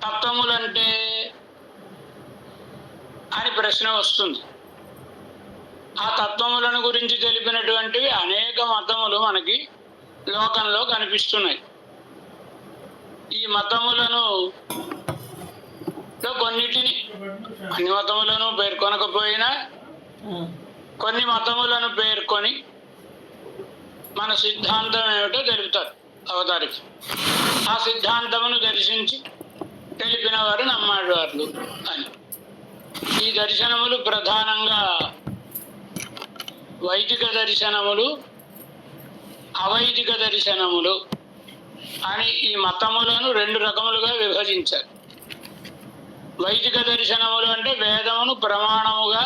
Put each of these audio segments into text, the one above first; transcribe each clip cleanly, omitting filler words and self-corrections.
తత్వములంటే అని ప్రశ్న వస్తుంది. ఆ తత్వములను గురించి తెలిపినటువంటివి అనేక మతములు మనకి లోకంలో కనిపిస్తున్నాయి. ఈ మతములను కొన్నిటిని, అన్ని మతములను పేర్కొనకపోయినా కొన్ని మతములను పేర్కొని మన సిద్ధాంతం ఏమిటో తెలుపుతారు అవతారికి. ఆ సిద్ధాంతమును దర్శించి తెలిపిన వారు నమ్మాళ్ళవార్లు అని. ఈ దర్శనములు ప్రధానంగా వైదిక దర్శనములు, అవైదిక దర్శనములు అని ఈ మతములను రెండు రకములుగా విభజించారు. వైదిక దర్శనములు అంటే వేదమును ప్రమాణముగా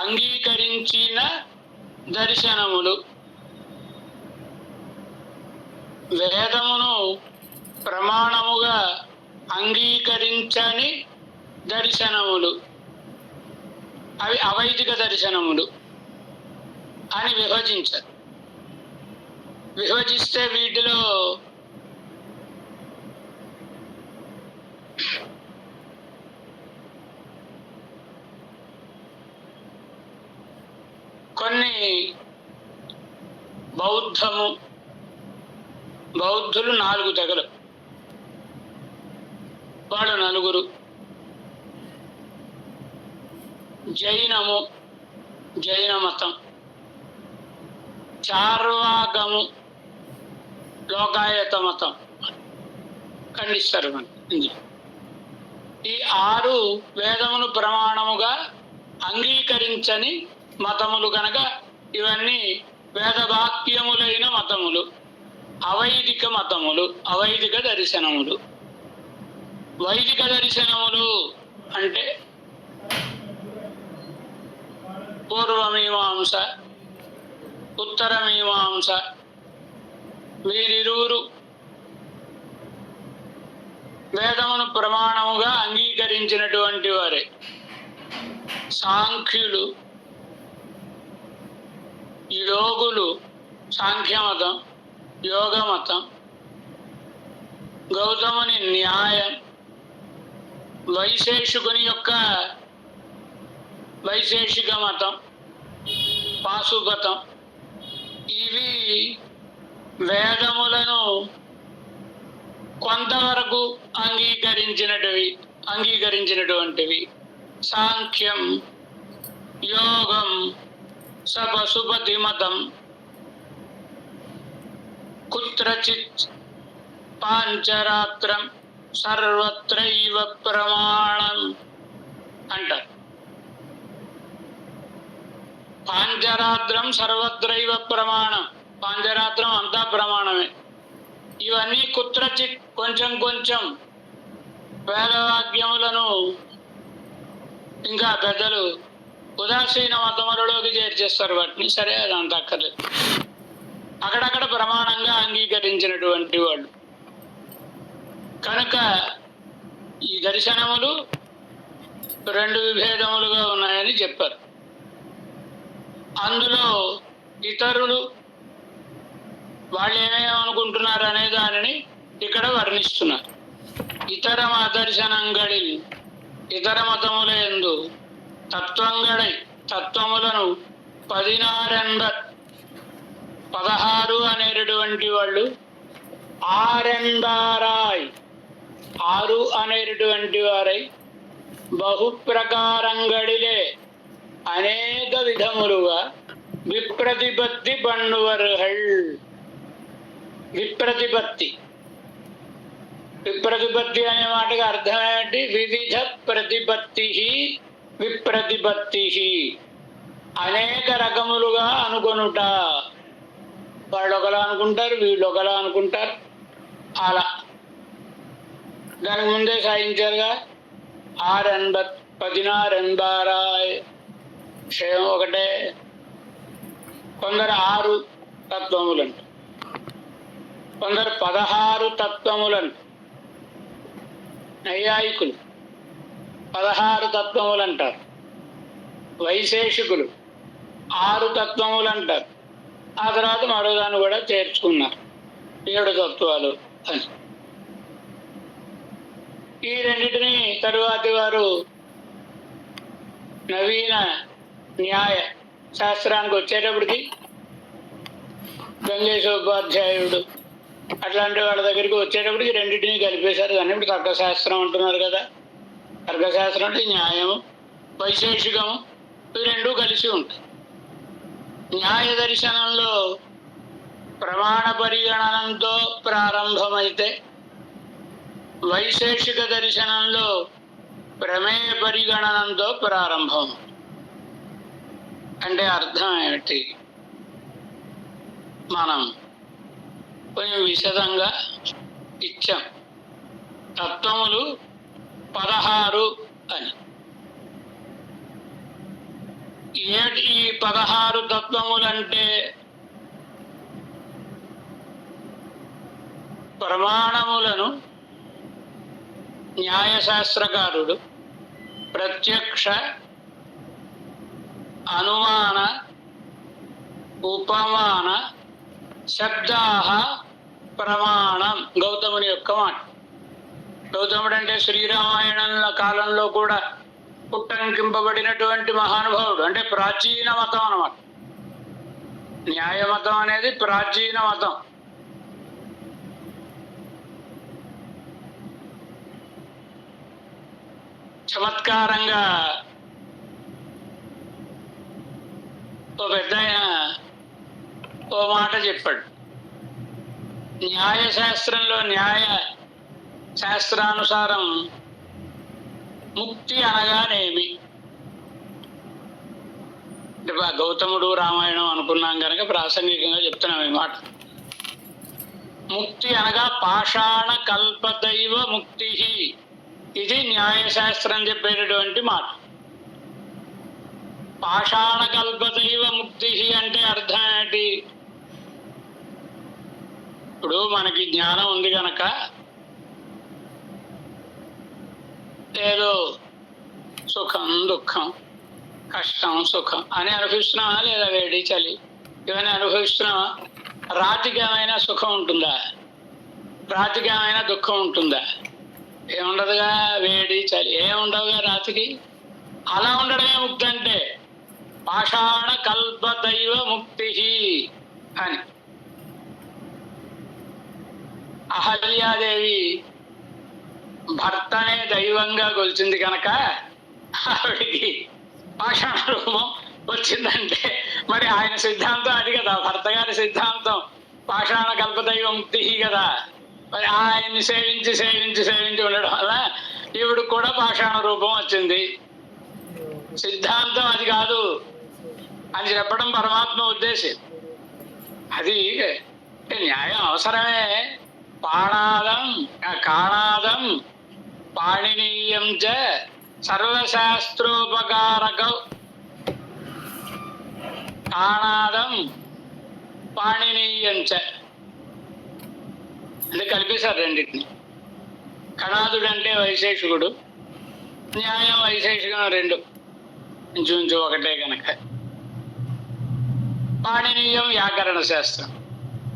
అంగీకరించిన దర్శనములు. వేదమును ప్రమాణముగా అంగీకరించని దర్శనములు అవి అవైదిక దర్శనములు అని విభజించారు. విభజిస్తే వీటిలో కొన్ని బౌద్ధులు 4 తెగలు, వాళ్ళు 4. జైన మతం, చార్వాకము, లోకాయత మతం ఖండిస్తారు మనకి. ఈ 6 వేదమును ప్రమాణముగా అంగీకరించని మతములు కనుక ఇవన్నీ వేదవాక్యములైన మతములు, అవైదిక మతములు, అవైదిక దర్శనములు. వైదిక దర్శనములు అంటే పూర్వమీమాంస, ఉత్తరమీమాంస, వీరిరువురు వేదమును ప్రమాణముగా అంగీకరించినటువంటి వారే. సాంఖ్యులు, యోగులు, సాంఖ్యమతం, యోగమతం, గౌతముని న్యాయం, వైశేషికుని యొక్క వైశేషిక మతం, పాశుపతం, ఇవి వేదములను కొంతవరకు అంగీకరించినటువంటివి. సాంఖ్యం, యోగం, పశుపతి మతం, కుత్రచిత్ పాంచరాత్రం సర్వత్రైవ ప్రమాణం అంటారు. పాంచరాత్రం సర్వత్రైవ ప్రమాణం, పాంచరాత్రం అంతా ప్రమాణమే. ఇవన్నీ కుత్రచిత్ కొంచెం కొంచెం వేదవాక్యములను ఇంకా పెద్దలు ఉదాసీన మతములలోకి చేర్చేస్తారు వాటిని. సరే, అదంతా అక్కర్లేదు. అక్కడక్కడ ప్రమాణంగా అంగీకరించినటువంటి వాళ్ళు కనుక ఈ దర్శనములు 2 విభేదములుగా ఉన్నాయని చెప్పారు. అందులో ఇతరులు వాళ్ళు ఏమేమనుకుంటున్నారు అనే దానిని ఇక్కడ వర్ణిస్తున్నారు. ఇతర దర్శనంగళిల్, ఇతర మతముల యందు తత్వంగళై, తత్వములను 16 అనేటటువంటి వాళ్ళు, ఆరెందారాయ్ 6 అనేటటువంటి వారై, బహుప్రకారంగడిలే అనేక విధములుగా విప్రతిపత్తి పన్నువర్హళ్. విప్రతిపత్తి అనే మాటకి అర్థం ఏంటి? వివిధ ప్రతిపత్తి, విప్రతిపత్తి, అనేక రకములుగా అనుకొనుట. వాళ్ళు ఒకలా అనుకుంటారు, వీళ్ళు ఒకలా అనుకుంటారు. అలా దానికి ముందే సాధించారుగా 16 విషయం ఒకటే. కొందరు 6 తత్వములంట, కొందరు 16 తత్వములంట. నైయాయికులు 16 తత్వములంటారు, వైశేషికులు 6 తత్వములంటారు. ఆ తర్వాత మరో దాన్ని కూడా చేర్చుకున్నారు, 7 తత్వాలు అని. ఈ రెండింటినీ తరువాతి వారు నవీన న్యాయ శాస్త్రానికి వచ్చేటప్పటికి గంగేశోపాధ్యాయుడు అట్లాంటి వాళ్ళ దగ్గరికి వచ్చేటప్పటికి రెండింటినీ కలిపేశారు. కానీ ఇప్పుడు తర్కశాస్త్రం అంటున్నారు కదా. తర్కశాస్త్రం అంటే న్యాయము, వైశేషికము, ఇవి రెండూ కలిసి ఉంటాయి. న్యాయ దర్శనంలో ప్రమాణ పరిగణనంతో ప్రారంభమైతే, వైశేషిక దర్శనంలో ప్రమేయ పరిగణనంతో ప్రారంభం. అంటే అర్థం ఏమిటి? మనం కొంచెం విశదంగా ఇచ్చాం. తత్వములు 16 అని. ఏమిటి ఈ 16 తత్వములంటే? ప్రమాణములను న్యాయశాస్త్రకారుడు ప్రత్యక్ష, అనుమాన, ఉపమాన శబ్దాః ప్రమాణం. గౌతముని యొక్క మాట. గౌతముడు అంటే శ్రీరామాయణం కాలంలో కూడా పుట్టంకింపబడినటువంటి మహానుభావుడు. అంటే ప్రాచీన మతం అన్నమాట. న్యాయమతం అనేది ప్రాచీన మతం. చమత్కారంగా ఓ పెద్ద ఓ మాట చెప్పాడు. న్యాయశాస్త్రంలో న్యాయ శాస్త్రానుసారం ముక్తి అనగానేమి? గౌతముడు రామాయణం అనుకున్నాం కనుక ప్రాసంగికంగా చెప్తున్నాం ఈ మాట. ముక్తి అనగా పాషాణ కల్పదైవ ముక్తి. ఇది న్యాయశాస్త్రం చెప్పేటటువంటి మాట. పాషాణ కల్పదైవ ముక్తి అంటే అర్థం ఏంటి? ఇప్పుడు మనకి జ్ఞానం ఉంది కనుక ఏదో సుఖం, దుఃఖం, కష్టం, సుఖం అని అనుభవిస్తున్నావా? లేదా వేడి, చలి ఇవన్నీ అనుభవిస్తున్నావా? రాతికి ఏమైనా సుఖం ఉంటుందా? రాతికి ఏమైనా దుఃఖం ఉంటుందా? ఏముండదుగా. వేడి, చలి ఏముండవుగా రాతికి. అలా ఉండడమే ముక్తి అంటే. పాషాణ కల్పదైవ ముక్తి అని. అహల్యాదేవి భర్తనే దైవంగా కొలిచింది కనుక ఆవిడికి పాషాణ రూపం వచ్చిందంటే మరి ఆయన సిద్ధాంతం అది కదా. భర్త గారి సిద్ధాంతం పాషాణ కల్పదైవ ముక్తి కదా. మరి ఆయన్ని సేవించి సేవించి సేవించి ఉండడం వల్ల ఈవిడు కూడా పాషాణ రూపం వచ్చింది. సిద్ధాంతం అది కాదు అని చెప్పడం పరమాత్మ ఉద్దేశం. అది న్యాయం అవసరమే. పాణాదం కాణాదం పాణినీయం చ సర్వశాస్త్రోపకారకం. కాణాదం పాణినీయం చ అంటే కలిపేశారు రెండింటిని. కణాదుడు అంటే వైశేషికుడు, న్యాయం వైశేషికం రెండు ఇంచుమించు ఒకటే కనుక. పాణినీయం వ్యాకరణ శాస్త్రం.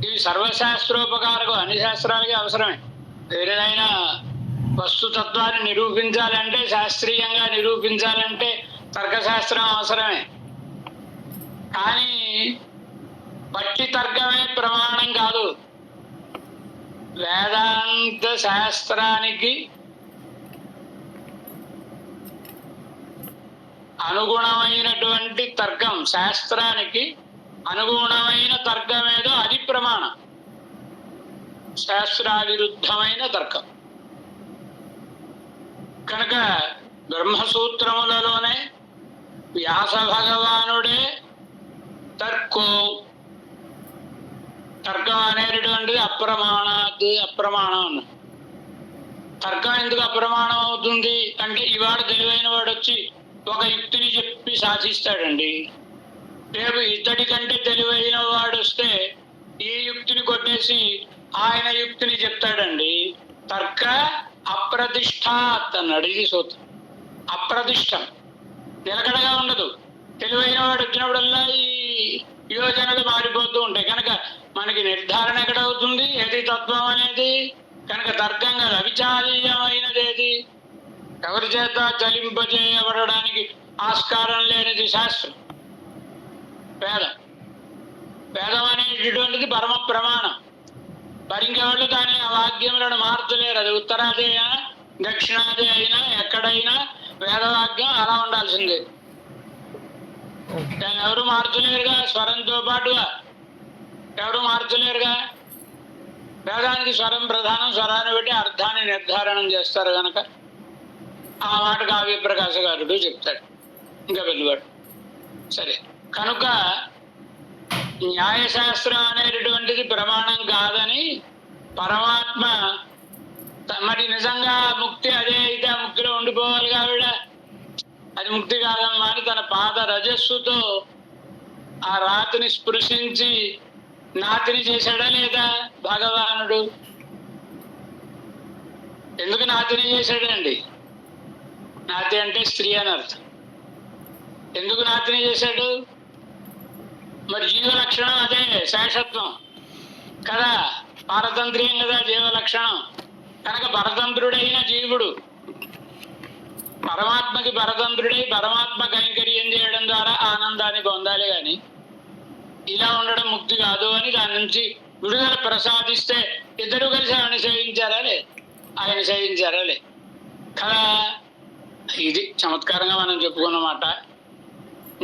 ఇవి సర్వశాస్త్రోపకారకం. అన్ని శాస్త్రాలకి అవసరమే. ఏదైనా వస్తుతత్వాన్ని నిరూపించాలంటే, శాస్త్రీయంగా నిరూపించాలంటే తర్కశాస్త్రం అవసరమే. కానీ పట్టి తర్కమే ప్రమాణం కాదు. వేదాంత శాస్త్రానికి అనుగుణమైనటువంటి తర్కం, శాస్త్రానికి అనుగుణమైన తర్కం ఏదో అది ప్రమాణం. శాస్త్రావిరుద్ధమైన తర్కం కనుక బ్రహ్మసూత్రములలోనే వ్యాస భగవానుడే తర్కం అనేటటువంటిది అప్రమాణం అన్న. తర్కం ఎందుకు అప్రమాణం అవుతుంది అంటే, ఇవాళ తెలివైన వాడు వచ్చి ఒక యుక్తిని చెప్పి సాధిస్తాడండి. రేపు ఇతడి కంటే తెలివైన వాడు వస్తే ఈ యుక్తిని కొట్టేసి ఆయన యుక్తిని చెప్తాడండి. తర్క అప్రతిష్టాత్ అన్నాడు. ఇది సూత్రం. అప్రతిష్టం, నిలకడగా ఉండదు. తెలివైన వాడు వచ్చినప్పుడల్లా ఈ యోజనలు మారిపోతూ ఉంటాయి. కనుక మనకి నిర్ధారణ ఎక్కడవుతుంది ఏది తత్వం అనేది? కనుక తర్కంగా అవిచాల్యమైనది ఏది? ఎవరి చేత చలింపజేయబడడానికి ఆస్కారం లేనిది శాస్త్రం, వేదం. వేదం అనేటటువంటిది పరమ ప్రమాణం. మరి ఇంకెవళ్ళు దాని ఆ వాక్యములను మార్చలేరు. అది ఉత్తరాది అయినా దక్షిణాది అయినా ఎక్కడైనా వేదవాక్యం అలా ఉండాల్సిందే. ఎవరు మార్చలేరుగా. స్వరంతో పాటుగా ఎవరు మార్చలేరుగా. వేదానికి స్వరం ప్రధానం. స్వరాన్ని బట్టి అర్థాన్ని నిర్ధారణం చేస్తారు కనుక ఆ మాట కావ్యప్రకాశ గారుడు చెప్తాడు, ఇంకా వెళ్ళివాడు. సరే, కనుక న్యాయశాస్త్రం అనేటటువంటిది ప్రమాణం కాదని పరమాత్మ, మరి నిజంగా ముక్తి అదే అయితే ఆ ముక్తిలో ఉండిపోవాలి కావిడ. అది ముక్తి కాదమ్మా అని తన పాద రజస్సుతో ఆ రాతిని స్పృశించి నాతిని చేశాడా లేదా భగవానుడు? ఎందుకు నాతిని చేశాడండి? నాతి అంటే స్త్రీ అని అర్థం. ఎందుకు నాతిని చేశాడు? మరి జీవ లక్షణం అదే, శేషత్వం కదా, పారతంత్ర్యం కదా జీవ లక్షణం. కనుక పరతంత్రుడైన జీవుడు పరమాత్మకి పరతంత్రుడై పరమాత్మ కైంకర్యం చేయడం ద్వారా ఆనందాన్ని పొందాలి కానీ ఇలా ఉండడం ముక్తి కాదు అని దాని నుంచి విడుదల ప్రసాదిస్తే ఇద్దరు కలిసి ఆయన సేవించారాలే, ఆయన సేవించారాలే కదా. ఇది చమత్కారంగా మనం చెప్పుకున్నమాట.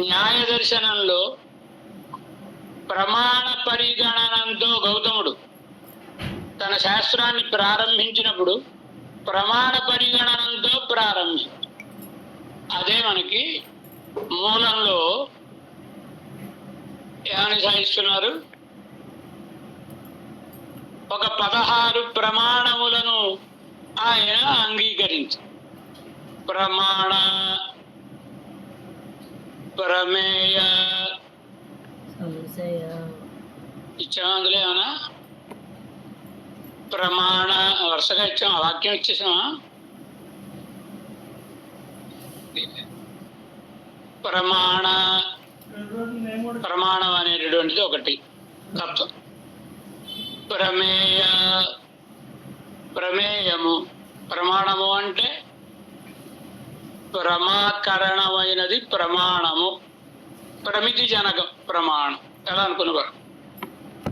న్యాయ దర్శనంలో ప్రమాణ పరిగణనంతో గౌతముడు తన శాస్త్రాన్ని ప్రారంభించినప్పుడు ప్రమాణ పరిగణనంతో ప్రారంభించాడు. అదే మనకి మూలంలో ఏమని సాధిస్తున్నారు? ఒక 16 ప్రమాణములను ఆయన అంగీకరించి ప్రమాణ, ప్రమేయ ఇచ్చాము. అందులో ఏమన్నా ప్రమాణ వరుసగా ఇచ్చాం, ఆ వాక్యం ఇచ్చేసామా? ప్రమాణం అనేటటువంటిది ఒకటి తత్వం. ప్రమేయము, ప్రమాణము అంటే ప్రమాకరణమైనది ప్రమాణము. ప్రమితి జనకం ప్రమాణం. ఎలా అనుకునేవారు?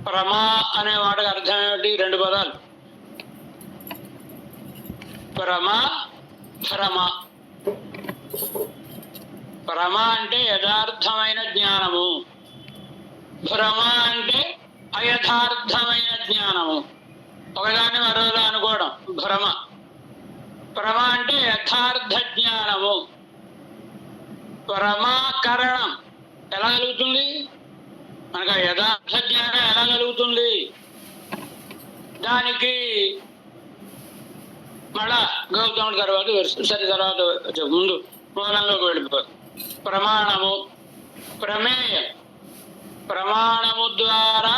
ప్రమా అనే వాటికి అర్థం ఏమిటి? 2 పదాలు, ప్రమ, భ్రమ. ప్రమ అంటే యథార్థమైన జ్ఞానము, భ్రమ అంటే అయథార్థమైన జ్ఞానము. ఒకదాన్ని మరోలా అనుకోవడం భ్రమ. ప్రమ అంటే యథార్థ జ్ఞానము. ప్రమాకరణం ఎలా కలుగుతుంది? మనకు యథార్థ జ్ఞానం ఎలా కలుగుతుంది? దానికి మళ్ళా గౌతముడి తర్వాత సరి తర్వాత ముందు మూలంలోకి వెళ్ళిపోదు. ప్రమాణము, ప్రమేయం. ప్రమాణము ద్వారా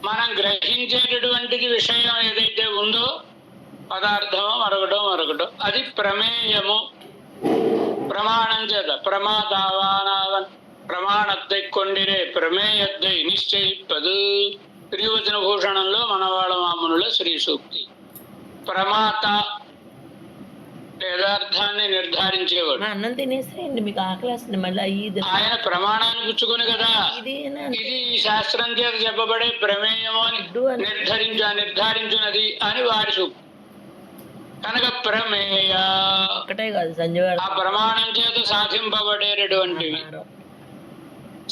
మనం గ్రహించేటటువంటిది విషయం ఏదైతే ఉందో, పదార్థమో మరొకటో అది ప్రమేయము. ప్రమాణం చేత ప్రమాదావానావన్ ప్రమాణத்தை கொண்டிరే ప్రమేయத்தை నిశ్చయిప్పదు. త్రివచన భూషణంలో మనవాళ మామునుల శ్రీ సూక్తి. ప్రమాత యథార్థాన్ని నిర్ధారించేవాడు. అన్నం తినేసేయండి, మీకు ఆకలి మళ్ళీ. ఆయన ప్రమాణాన్ని పుచ్చుకుని కదా ఇది ఈ శాస్త్రం చేత చెప్పబడే ప్రమేయము అని నిర్ధారించున్నది అని వారి సూక్తి. కనుక ప్రమేయ ఒకటే కాదు సంజయ్, ఆ ప్రమాణం చేత సాధింపబడేటటువంటివి.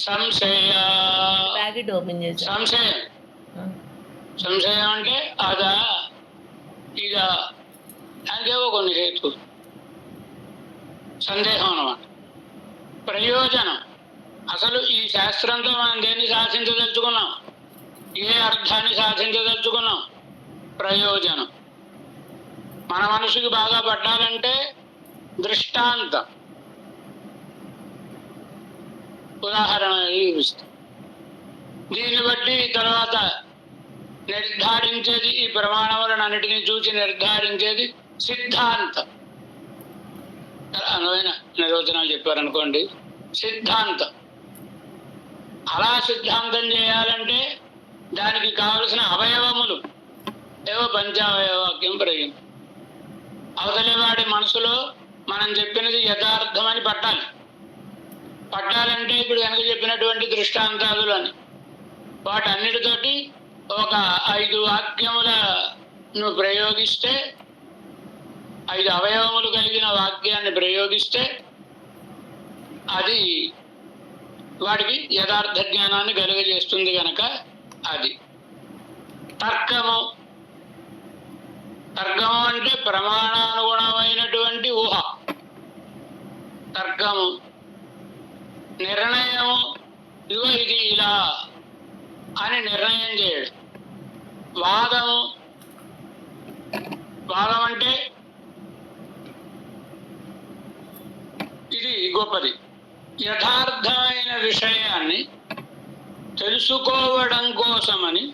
సంశయ, ప్యాకెట్ ఓపెన్ చేసి సంశయం అంటే అదా ఇక అంకేవో కొన్ని హేతు సందేహం అన్నమాట. ప్రయోజనం, అసలు ఈ శాస్త్రంతో మనం దేన్ని సాధించదలుచుకున్నాం, ఏ అర్థాన్ని సాధించదలుచుకున్నాం? ప్రయోజనం. మన మనసుకి బాగా పట్టాలంటే దృష్టాంతం, ఉదాహరణ చూపిస్తాం. దీన్ని బట్టి తర్వాత నిర్ధారించేది, ఈ ప్రమాణములను అన్నిటినీ చూసి నిర్ధారించేది సిద్ధాంతం. అనువైన నిర్వచనాలు చెప్పారనుకోండి, సిద్ధాంతం. అలా సిద్ధాంతం చేయాలంటే దానికి కావలసిన అవయవములు ఏవో పంచావయవాక్యం ప్రయోగం. అవతలి వాడి మనసులో మనం చెప్పినది యథార్థమని పట్టాలంటే ఇప్పుడు కనుక చెప్పినటువంటి దృష్టాంతాదులని వాటన్నిటితోటి ఒక 5 వాక్యములను ప్రయోగిస్తే, 5 అవయవములు కలిగిన వాక్యాన్ని ప్రయోగిస్తే అది వాడికి యథార్థ జ్ఞానాన్ని కలుగజేస్తుంది కనుక అది తర్కము. తర్కము అంటే ప్రమాణానుగుణమైనటువంటి ఊహ. తర్కము. నిర్ణయము, ఇదిగో ఇది ఇలా అని నిర్ణయం చేయడు. వాదము. వాదం అంటే ఇది గొప్పది. యథార్థమైన విషయాన్ని తెలుసుకోవడం కోసమని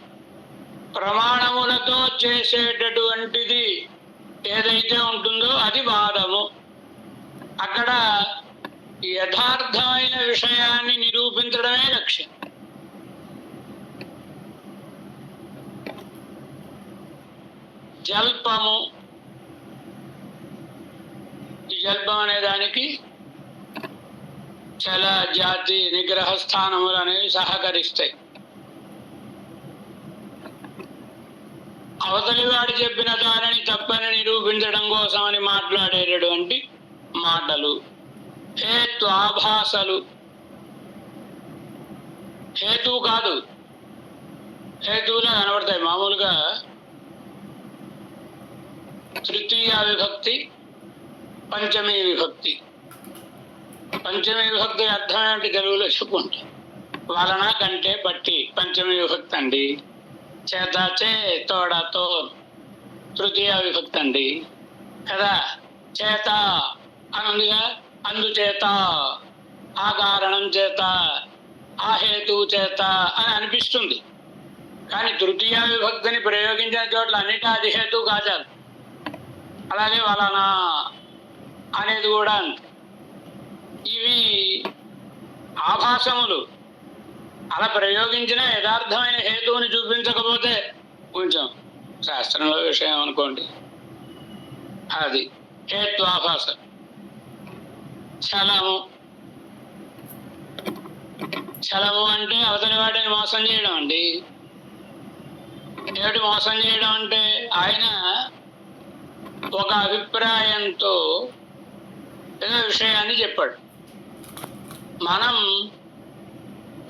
ప్రమాణములతో చేసేటటువంటిది ఏదైతే ఉంటుందో అది వాదము. అక్కడ యథార్థమైన విషయాన్ని నిరూపించడమే లక్ష్యం. జల్పము. ఈ జల్పం అనే దానికి చల, జాతి, నిగ్రహ స్థానములు అనేవి సహకరిస్తాయి. అవతలి వాడు చెప్పిన దానిని తప్పని నిరూపించడం కోసమని మాట్లాడేటటువంటి మాటలు హేత్వాభాసలు. హేతువు కాదు, హేతువులా కనబడతాయి. మామూలుగా తృతీయ విభక్తి, పంచమీ విభక్తి. పంచమీ విభక్తి అర్థం ఏమిటి తెలుగులో చెప్పుకుంటే? వలన, కంటే, బట్టి పంచమీ విభక్తి అండి. చేత, చే, తోడ, తో తృతీయ విభక్తి అండి కదా. చేత అనుందిగా, అందుచేత, ఆ కారణం చేత, ఆ హేతువు చేత అని అనిపిస్తుంది. కానీ తృతీయ విభక్తిని ప్రయోగించిన చోట్ల అన్నిటి అది హేతువు కాచాలి. అలాగే వలన అనేది కూడా అంతే. ఇవి ఆభాసములు. అలా ప్రయోగించిన యథార్థమైన హేతువుని చూపించకపోతే కొంచెం శాస్త్రంలో విషయం అనుకోండి. అది హేత్వాభాస. చలము. చలము అంటే అవతలి వాటిని మోసం చేయడం అండి. ఏమిటి మోసం చేయడం అంటే? ఆయన ఒక అభిప్రాయంతో ఏదో విషయాన్ని చెప్పాడు, మనం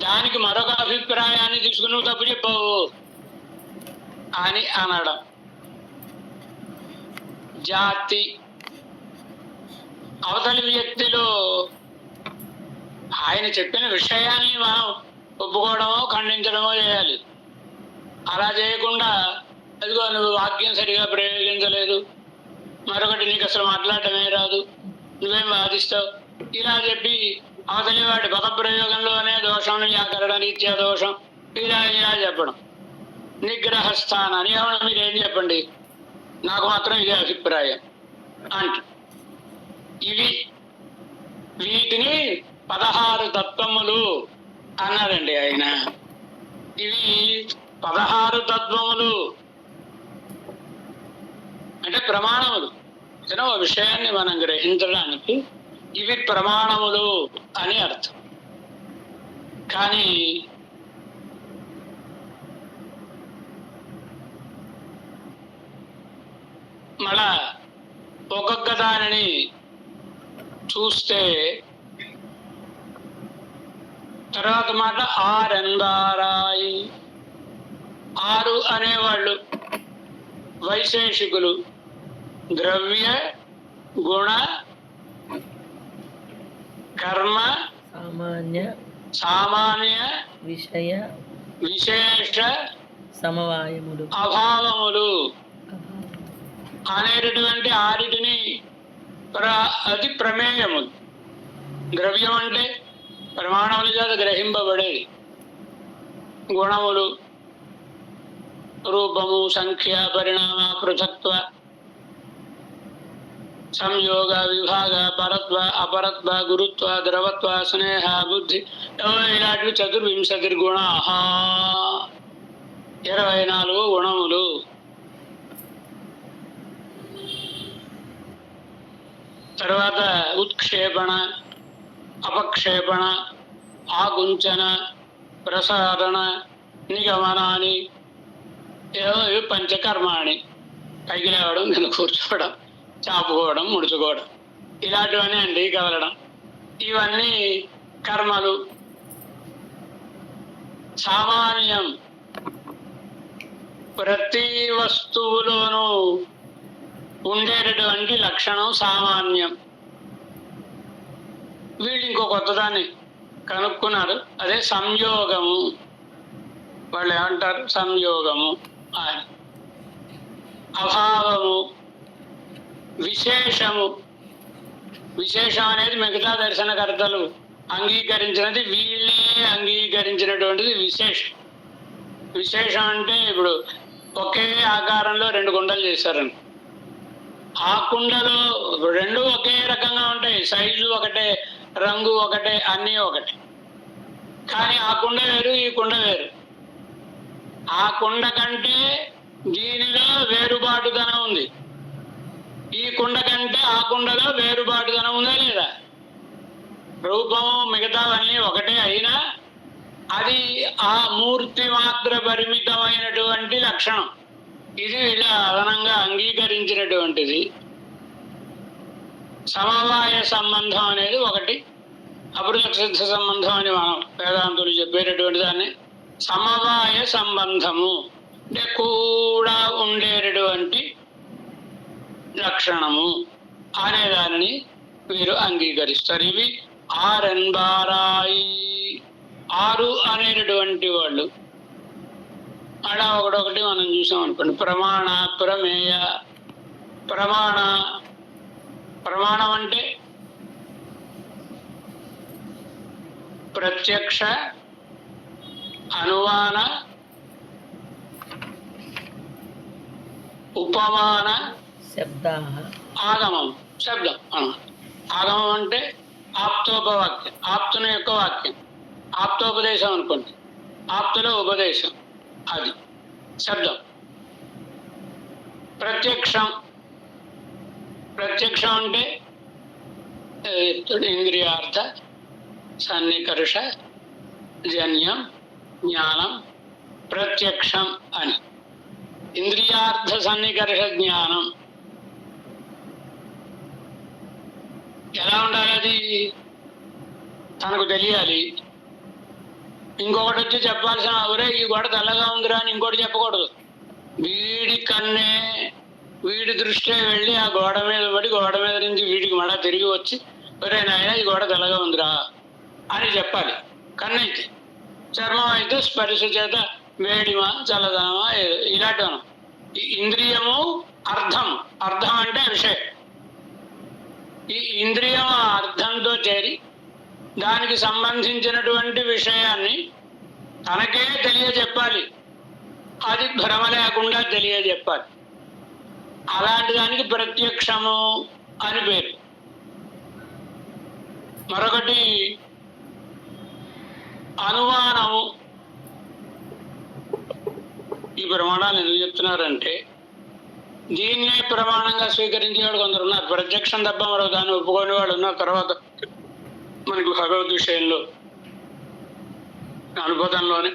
దానికి మరొక అభిప్రాయాన్ని తీసుకుని నువ్వు తప్పు చెప్పావు అని అనడం. జాతి. అవతలి వ్యక్తిలో ఆయన చెప్పిన విషయాన్ని మనం ఒప్పుకోవడమో ఖండించడమో చేయాలి. అలా చేయకుండా అదిగో నువ్వు వాక్యం సరిగా ప్రయోగించలేదు, మరొకటి నీకు అసలు మాట్లాడటమే రాదు, నువ్వేం వాదిస్తావు, ఇలా చెప్పి అవతలి వాడి పదప్రయోగంలోనే దోషం, వ్యాకరణ రీత్యా దోషం, ఇలా చెప్పడం. నిగ్రహ స్థానాన్ని ఏమన్నా మీరేం చెప్పండి, నాకు మాత్రం ఇదే అభిప్రాయం అంట. వీటిని 16 తత్వములు అన్నారండి ఆయన. ఇవి 16 తత్వములు అంటే ప్రమాణములు. ఏదైనా ఒక విషయాన్ని మనం గ్రహించడానికి ఇవి ప్రమాణములు అని అర్థం. కానీ మళ్ళా ఒక్కొక్క దానిని చూస్తే తర్వాత మాట ఆరెందారాయి. 6 అనేవాళ్ళు వైశేషికులు. ద్రవ్య, గుణ, కర్మ, సామాన్య, విశేష, సమవాయములు, అభావములు అనేటటువంటి 6టిని అది ప్రమేయములు. ద్రవ్యం అంటే ప్రమాణముల చేత గ్రహింపబడేది. గుణములు రూపము, సంఖ్య, పరిణామ, పృథక్త్వ, సంయోగ, విభాగ, పరత్వ, అపరత్వ, గురుత్వ, ద్రవత్వ, స్నేహ, బుద్ధి, ఇలాంటివి 24 గుణా. 24 గుణములు. తర్వాత ఉత్క్షేపణ, అపక్షేపణ, ఆగుంచన, ప్రసారణ, నిగమనాన్ని, ఇవి పంచకర్మాణి. పైకి లేవడం, నేను కూర్చోవడం, చాపుకోవడం, ముడుచుకోవడం, ఇలాంటివన్నీ అండి. కదలడం, ఇవన్నీ కర్మలు. సామాన్యం, ప్రతి వస్తువులోనూ ఉండేటటువంటి లక్షణం సామాన్యం. వీళ్ళు ఇంకో కొత్తదాన్ని కనుక్కున్నారు, అదే సంయోగము. వాళ్ళు ఏమంటారు? సంయోగము అని. అభావము, విశేషము. విశేషం అనేది మిగతా దర్శనకర్తలు అంగీకరించినది, వీళ్ళే అంగీకరించినటువంటిది విశేషం. విశేషం అంటే ఇప్పుడు ఒకే ఆకారంలో 2 కుండలు చేశారని, ఆ కుండలో 2 ఒకే రకంగా ఉంటాయి, సైజు ఒకటే, రంగు ఒకటే, అన్నీ ఒకటే. కానీ ఆ కుండ వేరు, ఈ కుండ వేరు. ఆ కుండ కంటే దీనిలో వేరుబాటుదనం ఉంది, ఈ కుండ కంటే ఆ కుండలో వేరుబాటుదనం ఉందా లేదా? రూపం మిగతావన్నీ ఒకటే అయినా అది ఆ మూర్తి మాత్ర పరిమితమైనటువంటి లక్షణం. ఇది వీళ్ళ అదనంగా అంగీకరించినటువంటిది. సమవాయ సంబంధం అనేది ఒకటి, అపృథక్ సిద్ధ సంబంధం అని మనం వేదాంతులు చెప్పేటటువంటి దాన్ని సమవాయ సంబంధము అంటే కూడా ఉండేటటువంటి లక్షణము అనే దానిని వీరు అంగీకరిస్తారు. ఇవి ఆరెన్బారాయి, 6 అనేటటువంటి వాళ్ళు. అలా ఒకటొకటి మనం చూసాం అనుకోండి. ప్రమాణ, ప్రమేయ. ప్రమాణం అంటే ప్రత్యక్ష, అనుమాన, ఉపమాన, ఆగమం. శబ్దం. ఆగమం అంటే ఆప్తోపవాక్యం, ఆప్తుని యొక్క వాక్యం. ఆప్తోపదేశం అనుకోండి, ఆప్తుల ఉపదేశం, అది శబ్దం. ప్రత్యక్షం అంటే ఇంద్రియార్థ సన్నికర్ష జన్యం జ్ఞానం ప్రత్యక్షం అని. ఇంద్రియార్థ సన్నికర్ష జ్ఞానం ఎలా ఉండాలి? అది తనకు తెలియాలి. ఇంకొకటి వచ్చి చెప్పాల్సిన, ఒరే ఈ గోడ తెల్లగా ఉందిరా అని ఇంకోటి చెప్పకూడదు. వీడి కన్నే, వీడి దృష్టే వెళ్ళి ఆ గోడ మీద పడి, గోడ మీద నుంచి వీడికి మళ్ళా తిరిగి వచ్చి, ఒరే నాయన ఈ గోడ తెల్లగా ఉందిరా అని చెప్పాలి. కన్నైతే. చర్మం అయితే స్పర్శ చేత వేడిమా చల్లదనమా ఇలాంటి మనం. ఈ ఇంద్రియము అర్థం అంటే విషయం. ఈ ఇంద్రియం అర్థంతో చేరి దానికి సంబంధించినటువంటి విషయాన్ని తనకే తెలియజెప్పాలి, అది భ్రమ లేకుండా తెలియజెప్పాలి. అలాంటి దానికి ప్రత్యక్షము అని పేరు. మరొకటి అనుమానము. ఈ ప్రమాణాలు ఎందుకు చెప్తున్నారంటే, దీన్నే ప్రమాణంగా స్వీకరించేవాడు కొందరు ఉన్నారు. ప్రత్యక్షం తప్ప మరో దాన్ని ఒప్పుకోని వాడు ఉన్నారు. తర్వాత మనకు భగవద్ విషయంలో అనుభూతంలోనే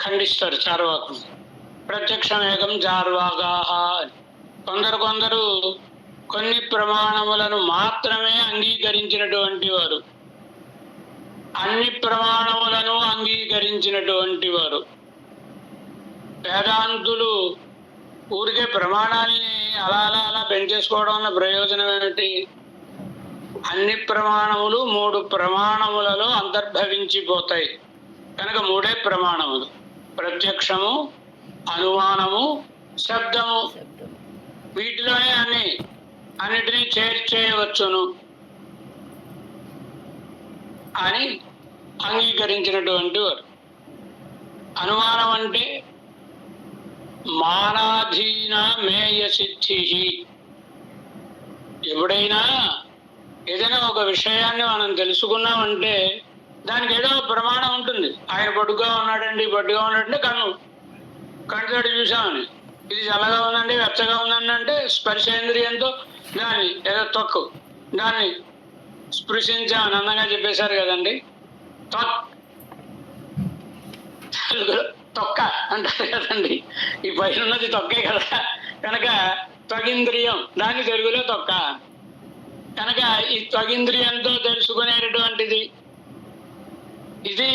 ఖండిస్తారు చార్వాకులు. ప్రత్యక్షమేకం చార్వాకాహ. కొందరు కొన్ని ప్రమాణములను మాత్రమే అంగీకరించినటువంటి వారు, అన్ని ప్రమాణములను అంగీకరించినటువంటి వారు. వేదాంతులు ఊరికే ప్రమాణాలని అలా పెంచేసుకోవడం వల్ల ప్రయోజనం ఏమిటి? అన్ని ప్రమాణములు 3 ప్రమాణములలో అంతర్భవించిపోతాయి కనుక 3 ప్రమాణములు: ప్రత్యక్షము, అనుమానము, శబ్దము. వీటిలోనే అన్నిటినీ చేర్చేయవచ్చును అని అంగీకరించినటువంటి వారు. అనుమానం అంటే మానాధీన మేయ సిద్ధి. ఎప్పుడైనా ఏదైనా ఒక విషయాన్ని మనం తెలుసుకున్నామంటే దానికి ఏదో ప్రమాణం ఉంటుంది. ఆయన పట్టుగా ఉన్నాడండి, పట్టుగా ఉన్నాడంటే కంటితోటి చూసామని. ఇది చల్లగా ఉందండి, వెచ్చగా ఉందండి అంటే స్పర్శేంద్రియంతో దాన్ని ఏదో తొక్కు దాన్ని స్పృశించి ఆనందంగా చెప్పేశారు కదండి. తెలుగులో తొక్క అంటారు కదండి. ఈ పైన ఉన్నది తొక్కే కదా, కనుక త్వగింద్రియం దాన్ని తెలుగులో తొక్క. కనుక ఈ త్వగింద్రియంతో తెలుసుకునేటటువంటిది ఇది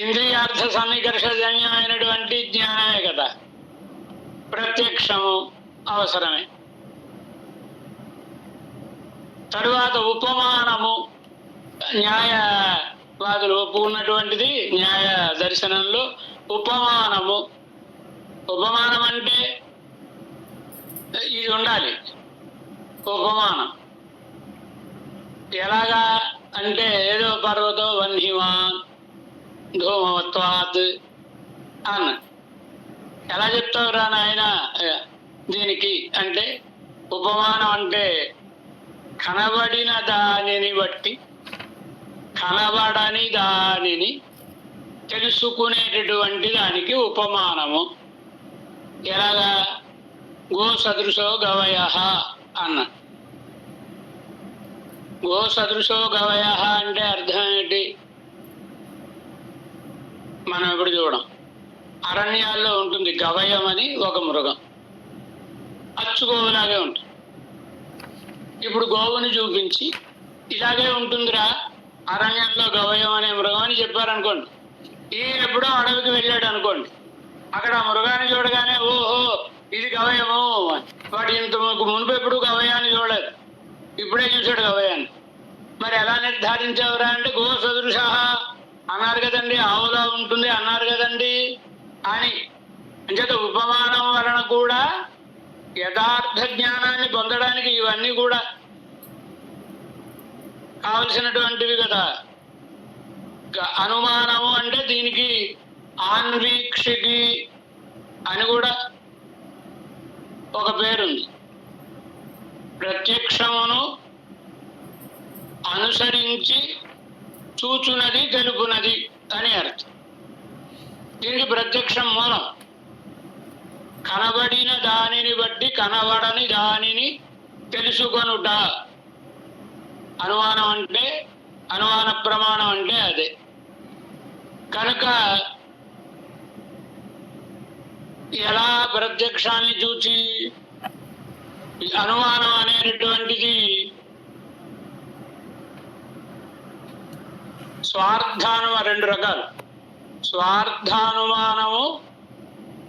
ఇంద్రియార్థ సన్నికర్షజన్యమైనటువంటి జ్ఞానమే కదా. ప్రత్యక్షము అవసరమే. తరువాత ఉపమానము, న్యాయవాదులు ఒప్పుకున్నటువంటిది న్యాయ దర్శనంలో ఉపమానము. ఉపమానం అంటే ఇది ఉండాలి. ఉపమానం ఎలాగా అంటే ఏదో పర్వతం వన్హిమాన్ ధూమవత్వాత్ అన్న. ఎలా చెప్తావురా నాయన దీనికి అంటే, ఉపమానం అంటే కనబడిన దానిని బట్టి కనబడని దానిని తెలుసుకునేటటువంటి దానికి ఉపమానము. ఎలాగా గో సదృశో గవయ అన్న. గో సదృశో గవయ అంటే అర్థం ఏంటి? మనం ఇప్పుడు చూడం, అరణ్యాల్లో ఉంటుంది గవయం అని ఒక మృగం, అచ్చుగోవులాగే ఉంటుంది. ఇప్పుడు గోవుని చూపించి ఇలాగే ఉంటుందిరా అరణ్యంలో గవయం అనే మృగం అని చెప్పారనుకోండి. ఈయన ఎప్పుడో అడవికి వెళ్ళాడు అనుకోండి, అక్కడ ఆ మృగాన్ని చూడగానే ఓహో ఇది గవయము, వాడు ఇంత మునుపు ఎప్పుడు గవయాన్ని చూడలేదు, ఇప్పుడే చూశాడు గవయాన్ని. మరి ఎలా నిర్ధారించావురా అంటే గో సదృశ అన్నారు కదండి, ఆవులా ఉంటుంది అన్నారు కదండి అని. అంచేత ఉపమానం వలన కూడా యథార్థ జ్ఞానాన్ని పొందడానికి ఇవన్నీ కూడా కావలసినటువంటివి కదా. అనుమానము అంటే దీనికి ఆన్వీక్షికి అని కూడా ఒక పేరుంది. ప్రత్యక్షమును అనుసరించి చూచునది తెలుపునది అని అర్థం. దీనికి ప్రత్యక్షం మూలం. కనబడిన దానిని బట్టి కనబడని దానిని తెలుసుకొనుట. అనుమానం అంటే, అనుమాన ప్రమాణం అంటే అదే. కనుక ఎలా ప్రత్యక్షాన్ని చూచి అనుమానం అనేటటువంటిది రెండు రకాలు, స్వార్థానుమానము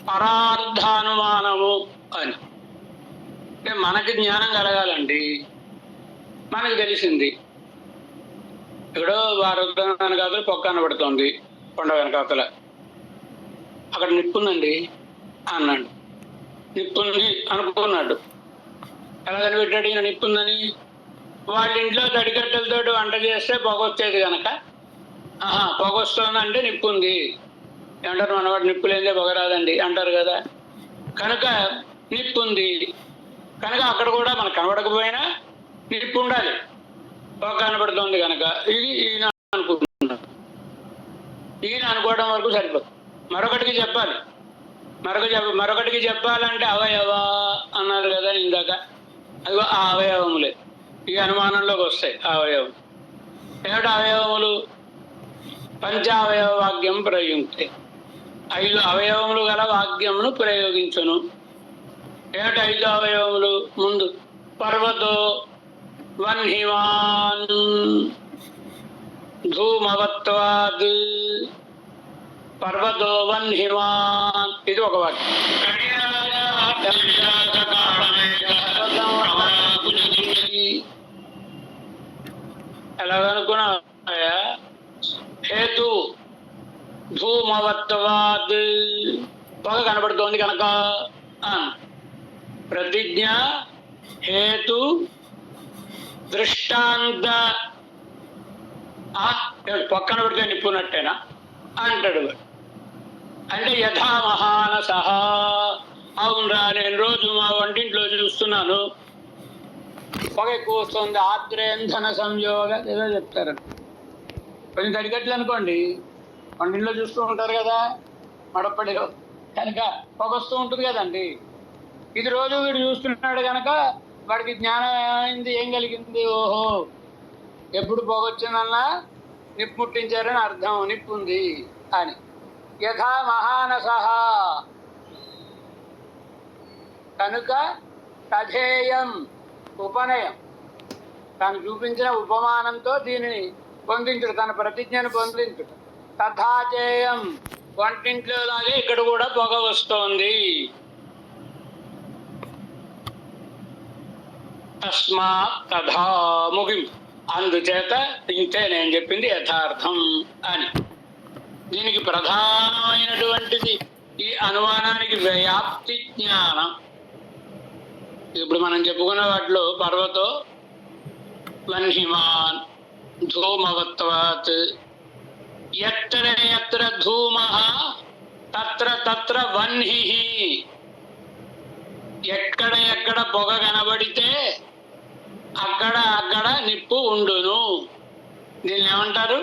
పరార్థానుమానము అని. అంటే మనకి జ్ఞానం కలగాలండి. మనకు తెలిసింది ఇప్పుడు భారతం వెనకాతల పొక్క కనబడుతోంది, కొండ వెనకాతల అక్కడ నిప్పుందండి అన్నాడు. నిప్పుంది అనుకున్నాడు. ఎలా కనిపెట్టాడు ఈయన నిప్పుందని? వాళ్ళ ఇంట్లో తడికట్టెలతో వంట చేస్తే పొగొచ్చేది కనుక పొగొస్తుందంటే నిప్పుంది ఏమంటారు, మనవాడు నిప్పు లేదే పొగరాదండి అంటారు కదా. కనుక నిప్పుంది కనుక అక్కడ కూడా మనకు కనబడకపోయినా నిప్పు ఉండాలి, పొగ కనబడుతుంది కనుక. ఇది ఈయన అనుకుంటున్నాడు. ఈయన అనుకోవడం వరకు సరిపోతుంది. మరొకటికి చెప్పాలి. మరొకటికి చెప్పాలంటే అవయవ అన్నారు కదా ఇందాక. అదిగో ఆ అవయవములే ఈ అనుమానంలోకి వస్తాయి. ఆ అవయవం ఏమిటి? అవయవములు పంచావయవ వాక్యం ప్రయుక్తే, 5 అవయవములు గల వాక్యమును ప్రయోగించును. ఏమిటి 5 అవయవములు? ముందు పర్వతో వన్హిమాన్ ధూమవత్వాద్. పర్వతో వన్హిమాన్ ఇది ఒక వాక్యం. ఎలాగనుకున్నాయా? హేతు ధూమవత్వాద్ పొగ కనబడుతోంది కనుక. ప్రతిజ్ఞ హేతు దృష్టాంత. పొగ కనబడితే నిప్పున్నట్టేనా అంటాడు. అంటే యథామహానస. అవునరా, నేను రోజు మా వంటింట్లో చూస్తున్నాను పొగ ఎక్కువ వస్తుంది, ఆద్రేంధన సంయోగ ఏదో చెప్తారు. కొంచెం తడిగట్లు అనుకోండి, వంటింట్లో చూస్తూ ఉంటారు కదా మడపడిలో, కనుక పొగ వస్తూ ఉంటుంది కదండి. ఇది రోజు వీడు చూస్తున్నాడు కనుక వాడికి జ్ఞానం ఏమైంది, ఏం కలిగింది? ఓహో, ఎప్పుడు పొగొచ్చిందన్నా నిప్పు ముట్టించారని అర్థం, నిప్పు ఉంది అని. యథా మహానసః, కనుక తథేయం, ఉపనయం, తాను చూపించిన ఉపమానంతో దీనిని పొందించుడు, తన ప్రతిజ్ఞను పొందించుడు. తథాచేయం, వంటింట్లో లాగే ఇక్కడ కూడా పొగ వస్తోంది. తస్మాత్ తథా, ముగింపు. అందుచేత ఇంతే నేను చెప్పింది యథార్థం అని. దీనికి ప్రధానమైనటువంటిది ఈ అనుమానానికి వ్యాప్తి జ్ఞానం. ఇప్పుడు మనం చెప్పుకున్న వాటిలో పర్వతో వన్హిమాన్ ధూమవత్వాత్, ఎత్ర ఎత్ర ధూమః తత్ర తత్ర వన్హిః. ఎక్కడ ఎక్కడ పొగ కనబడితే అక్కడ అక్కడ నిప్పు ఉండును. దీన్ని ఏమంటారు?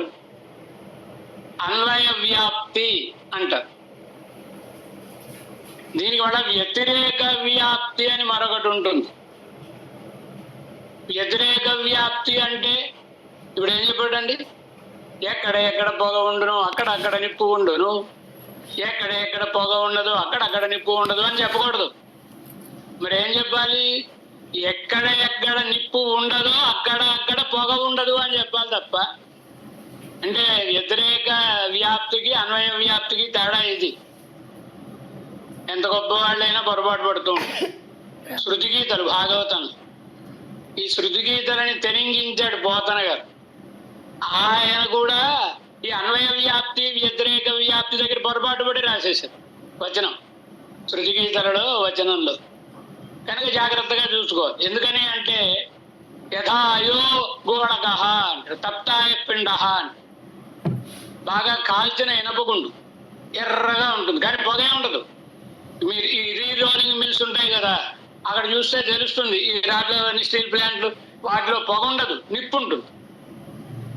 అన్వయ వ్యాప్తి అంటారు. దీనికి వల్ల వ్యతిరేక వ్యాప్తి అని మరొకటి ఉంటుంది. వ్యతిరేక వ్యాప్తి అంటే ఇప్పుడు ఏం చెప్పాడండి? ఎక్కడ ఎక్కడ పొగ ఉండును అక్కడ అక్కడ నిప్పు ఉండును, ఎక్కడ ఎక్కడ పొగ ఉండదు అక్కడ అక్కడ నిప్పు ఉండదు అని చెప్పకూడదు. మరి ఏం చెప్పాలి? ఎక్కడ ఎక్కడ నిప్పు ఉండదో అక్కడ అక్కడ పొగ ఉండదు అని చెప్పాలి తప్ప. అంటే వ్యతిరేక వ్యాప్తికి అన్వయ వ్యాప్తికి తేడా ఇది. ఎంత గొప్ప వాళ్ళైనా పొరపాటు పడుతూ ఉంటారు. శృతి గీతలు, భాగవతం, ఈ శృతి గీతలని తెరింగించాడు పోతన గారు. ఆయన కూడా ఈ అన్వయ వ్యాప్తి వ్యతిరేక వ్యాప్తి దగ్గర పొరపాటు పడి రాసేశారు వచనం, శృతి గీతలలో వచనంలో. కనుక జాగ్రత్తగా చూసుకో. ఎందుకని అంటే యథాయో గోళక అంటారు, తప్తాయ పిండ అంటారు. బాగా కాల్చిన ఇనపగుండు ఎర్రగా ఉంటుంది కానీ పొగే ఉండదు. మీరు ఈ రీరోలింగ్ మిల్స్ ఉంటాయి కదా, అక్కడ చూస్తే తెలుస్తుంది. ఈ రాట్లో స్టీల్ ప్లాంట్లు వాటిలో పొగ ఉండదు, నిప్పు ఉంటుంది.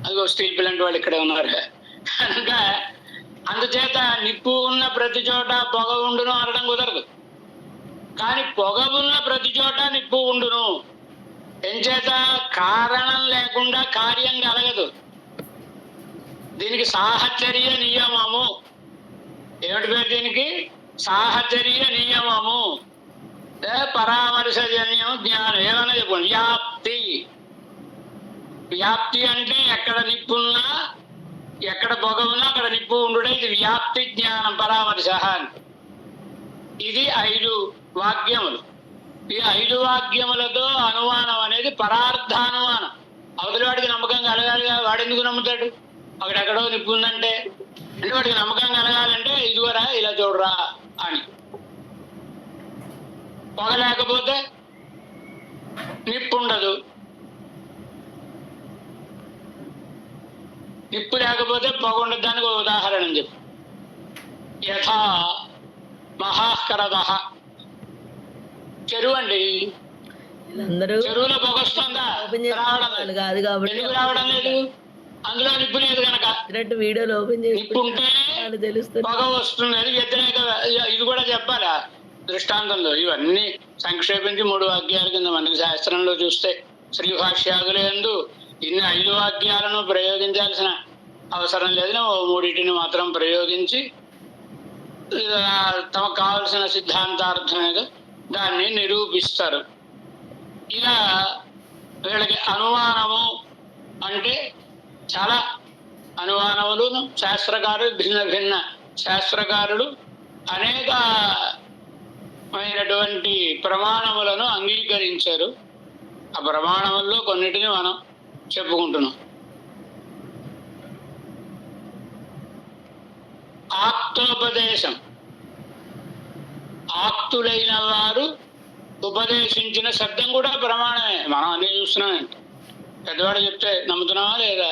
అదిగో స్టీల్ ప్లాంట్ వాళ్ళు ఇక్కడే ఉన్నారు. కనుక అందుచేత నిప్పు ఉన్న ప్రతి చోట పొగ ఉండును అనడం కుదరదు. కానీ పొగ ఉన్న ప్రతి చోట నిప్పు ఉండును. ఎంచేత కారణం లేకుండా కార్యం కలగదు. దీనికి సాహచర్య నియమము. ఏమిటి పేరు దీనికి? సాహచర్య నియమము, పరామర్శజన్యం జ్ఞానం. ఏమన్నా చెప్పండి. వ్యాప్తి, వ్యాప్తి అంటే ఎక్కడ నిప్పున్నా ఎక్కడ పొగ ఉన్నా అక్కడ నిప్పు ఉండుడే. ఇది వ్యాప్తి జ్ఞానం, పరామర్శ. ఇది 5 వాక్యములు. ఈ 5 వాక్యములతో అనుమానం అనేది పరార్థానుమానం. అవతలి వాడికి నమ్మకం కలగాలిగా. వాడెందుకు నమ్ముతాడు? అక్కడెక్కడో నిప్పు ఉందంటే. అంటే వాడికి నమ్మకం కలగాలంటే ఇదివరా ఇలా చూడరా అని. పొగ లేకపోతే నిప్పు ఉండదు, నిప్పు లేకపోతే పొగ ఉండదు. దానికి ఒక ఉదాహరణ చెప్పు. యథా మహాకరద, చెరువు అండి. చెరువులో పొగ వస్తుందా? ఎందుకు రావడం లేదు? అందులో నిప్పు లేదు కనుక. వీడియోలో ఓపెన్ నిప్పు ఉంటే పొగ వస్తుంది. అది వ్యతిరేక. ఇది కూడా చెప్పాలా దృష్టాంతంలో? ఇవన్నీ సంక్షేపించి 3 వాక్యాల కింద మనకి శాస్త్రంలో చూస్తే శ్రీభాష్యాదులందు ఇన్ని 5 వాక్యాలను ప్రయోగించాల్సిన అవసరం లేదు. 3 మాత్రం ప్రయోగించి తమకు కావలసిన సిద్ధాంతార్థంగా దాన్ని నిరూపిస్తారు. ఇలా వీళ్ళకి అనుమానము అంటే చాలా అనుమానములు. శాస్త్రకారులు భిన్న భిన్న శాస్త్రకారులు అనేకమైనటువంటి ప్రమాణములను అంగీకరించారు. ఆ ప్రమాణముల్లో కొన్నిటిని మనం చెప్పుకుంటున్నాం. ఆప్తోపదేశం, ఆప్తులైన వారు ఉపదేశించిన శబ్దం కూడా ప్రమాణమే. మనం అన్నీ చూస్తున్నాం. పెద్దవాడు చెప్తే నమ్ముతున్నావా లేదా?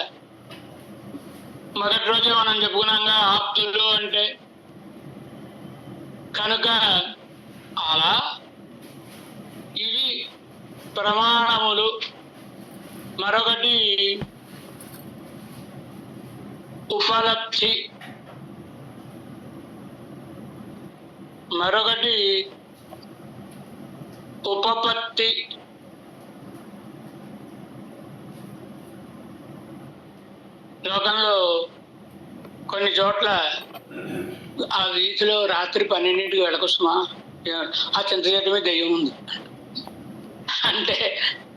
మొదటి రోజే మనం చెప్పుకున్నాగా ఆప్తులు అంటే. కనుక అలా ఇవి ప్రమాణములు. మరొకటి ఉపలబ్ధి, మరొకటి ఉపపత్తి, లోకంలో కొన్ని చోట్ల ఆ వీధిలో రాత్రి 12ంటికి వెళ్ళకొస్తుమా, ఆ చింత చెట్టు మీద దెయ్యం ఉంది అంటే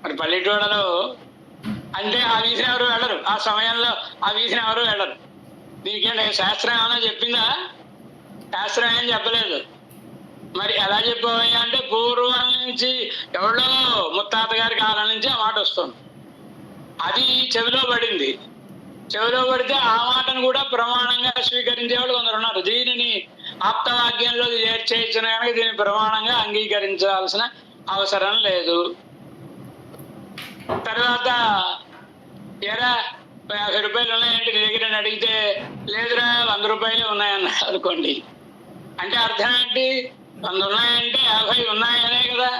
మరి పల్లెటూళ్ళలో అంటే ఆ వీధిని ఎవరు వెళ్ళరు, ఆ సమయంలో ఆ వీధిని ఎవరు వెళ్ళరు. దీనికేంటి శాస్త్రం ఏమైనా చెప్పిందా? శాస్త్రం ఏం చెప్పలేదు. మరి ఎలా చెప్పావయ్యా అంటే పూర్వం నుంచి ఎవరో ముత్తాత గారి కాలం నుంచి ఆ మాట వస్తుంది. అది చెవిలో పడింది. చెవిలో పడితే ఆ మాటను కూడా ప్రమాణంగా స్వీకరించేవాళ్ళు కొందరు ఉన్నారు. దీనిని ఆప్తవాక్యంలో చేర్చేసిన కనుక దీన్ని ప్రమాణంగా అంగీకరించాల్సిన అవసరం లేదు. తర్వాత ఎరా 50 రూపాయలు ఉన్నాయంటే నీ దగ్గర అడిగితే లేదురా 100 రూపాయలే ఉన్నాయన్నా అనుకోండి, అంటే అర్థం ఏంటి? 100 ఉన్నాయంటే 50 ఉన్నాయనే కదా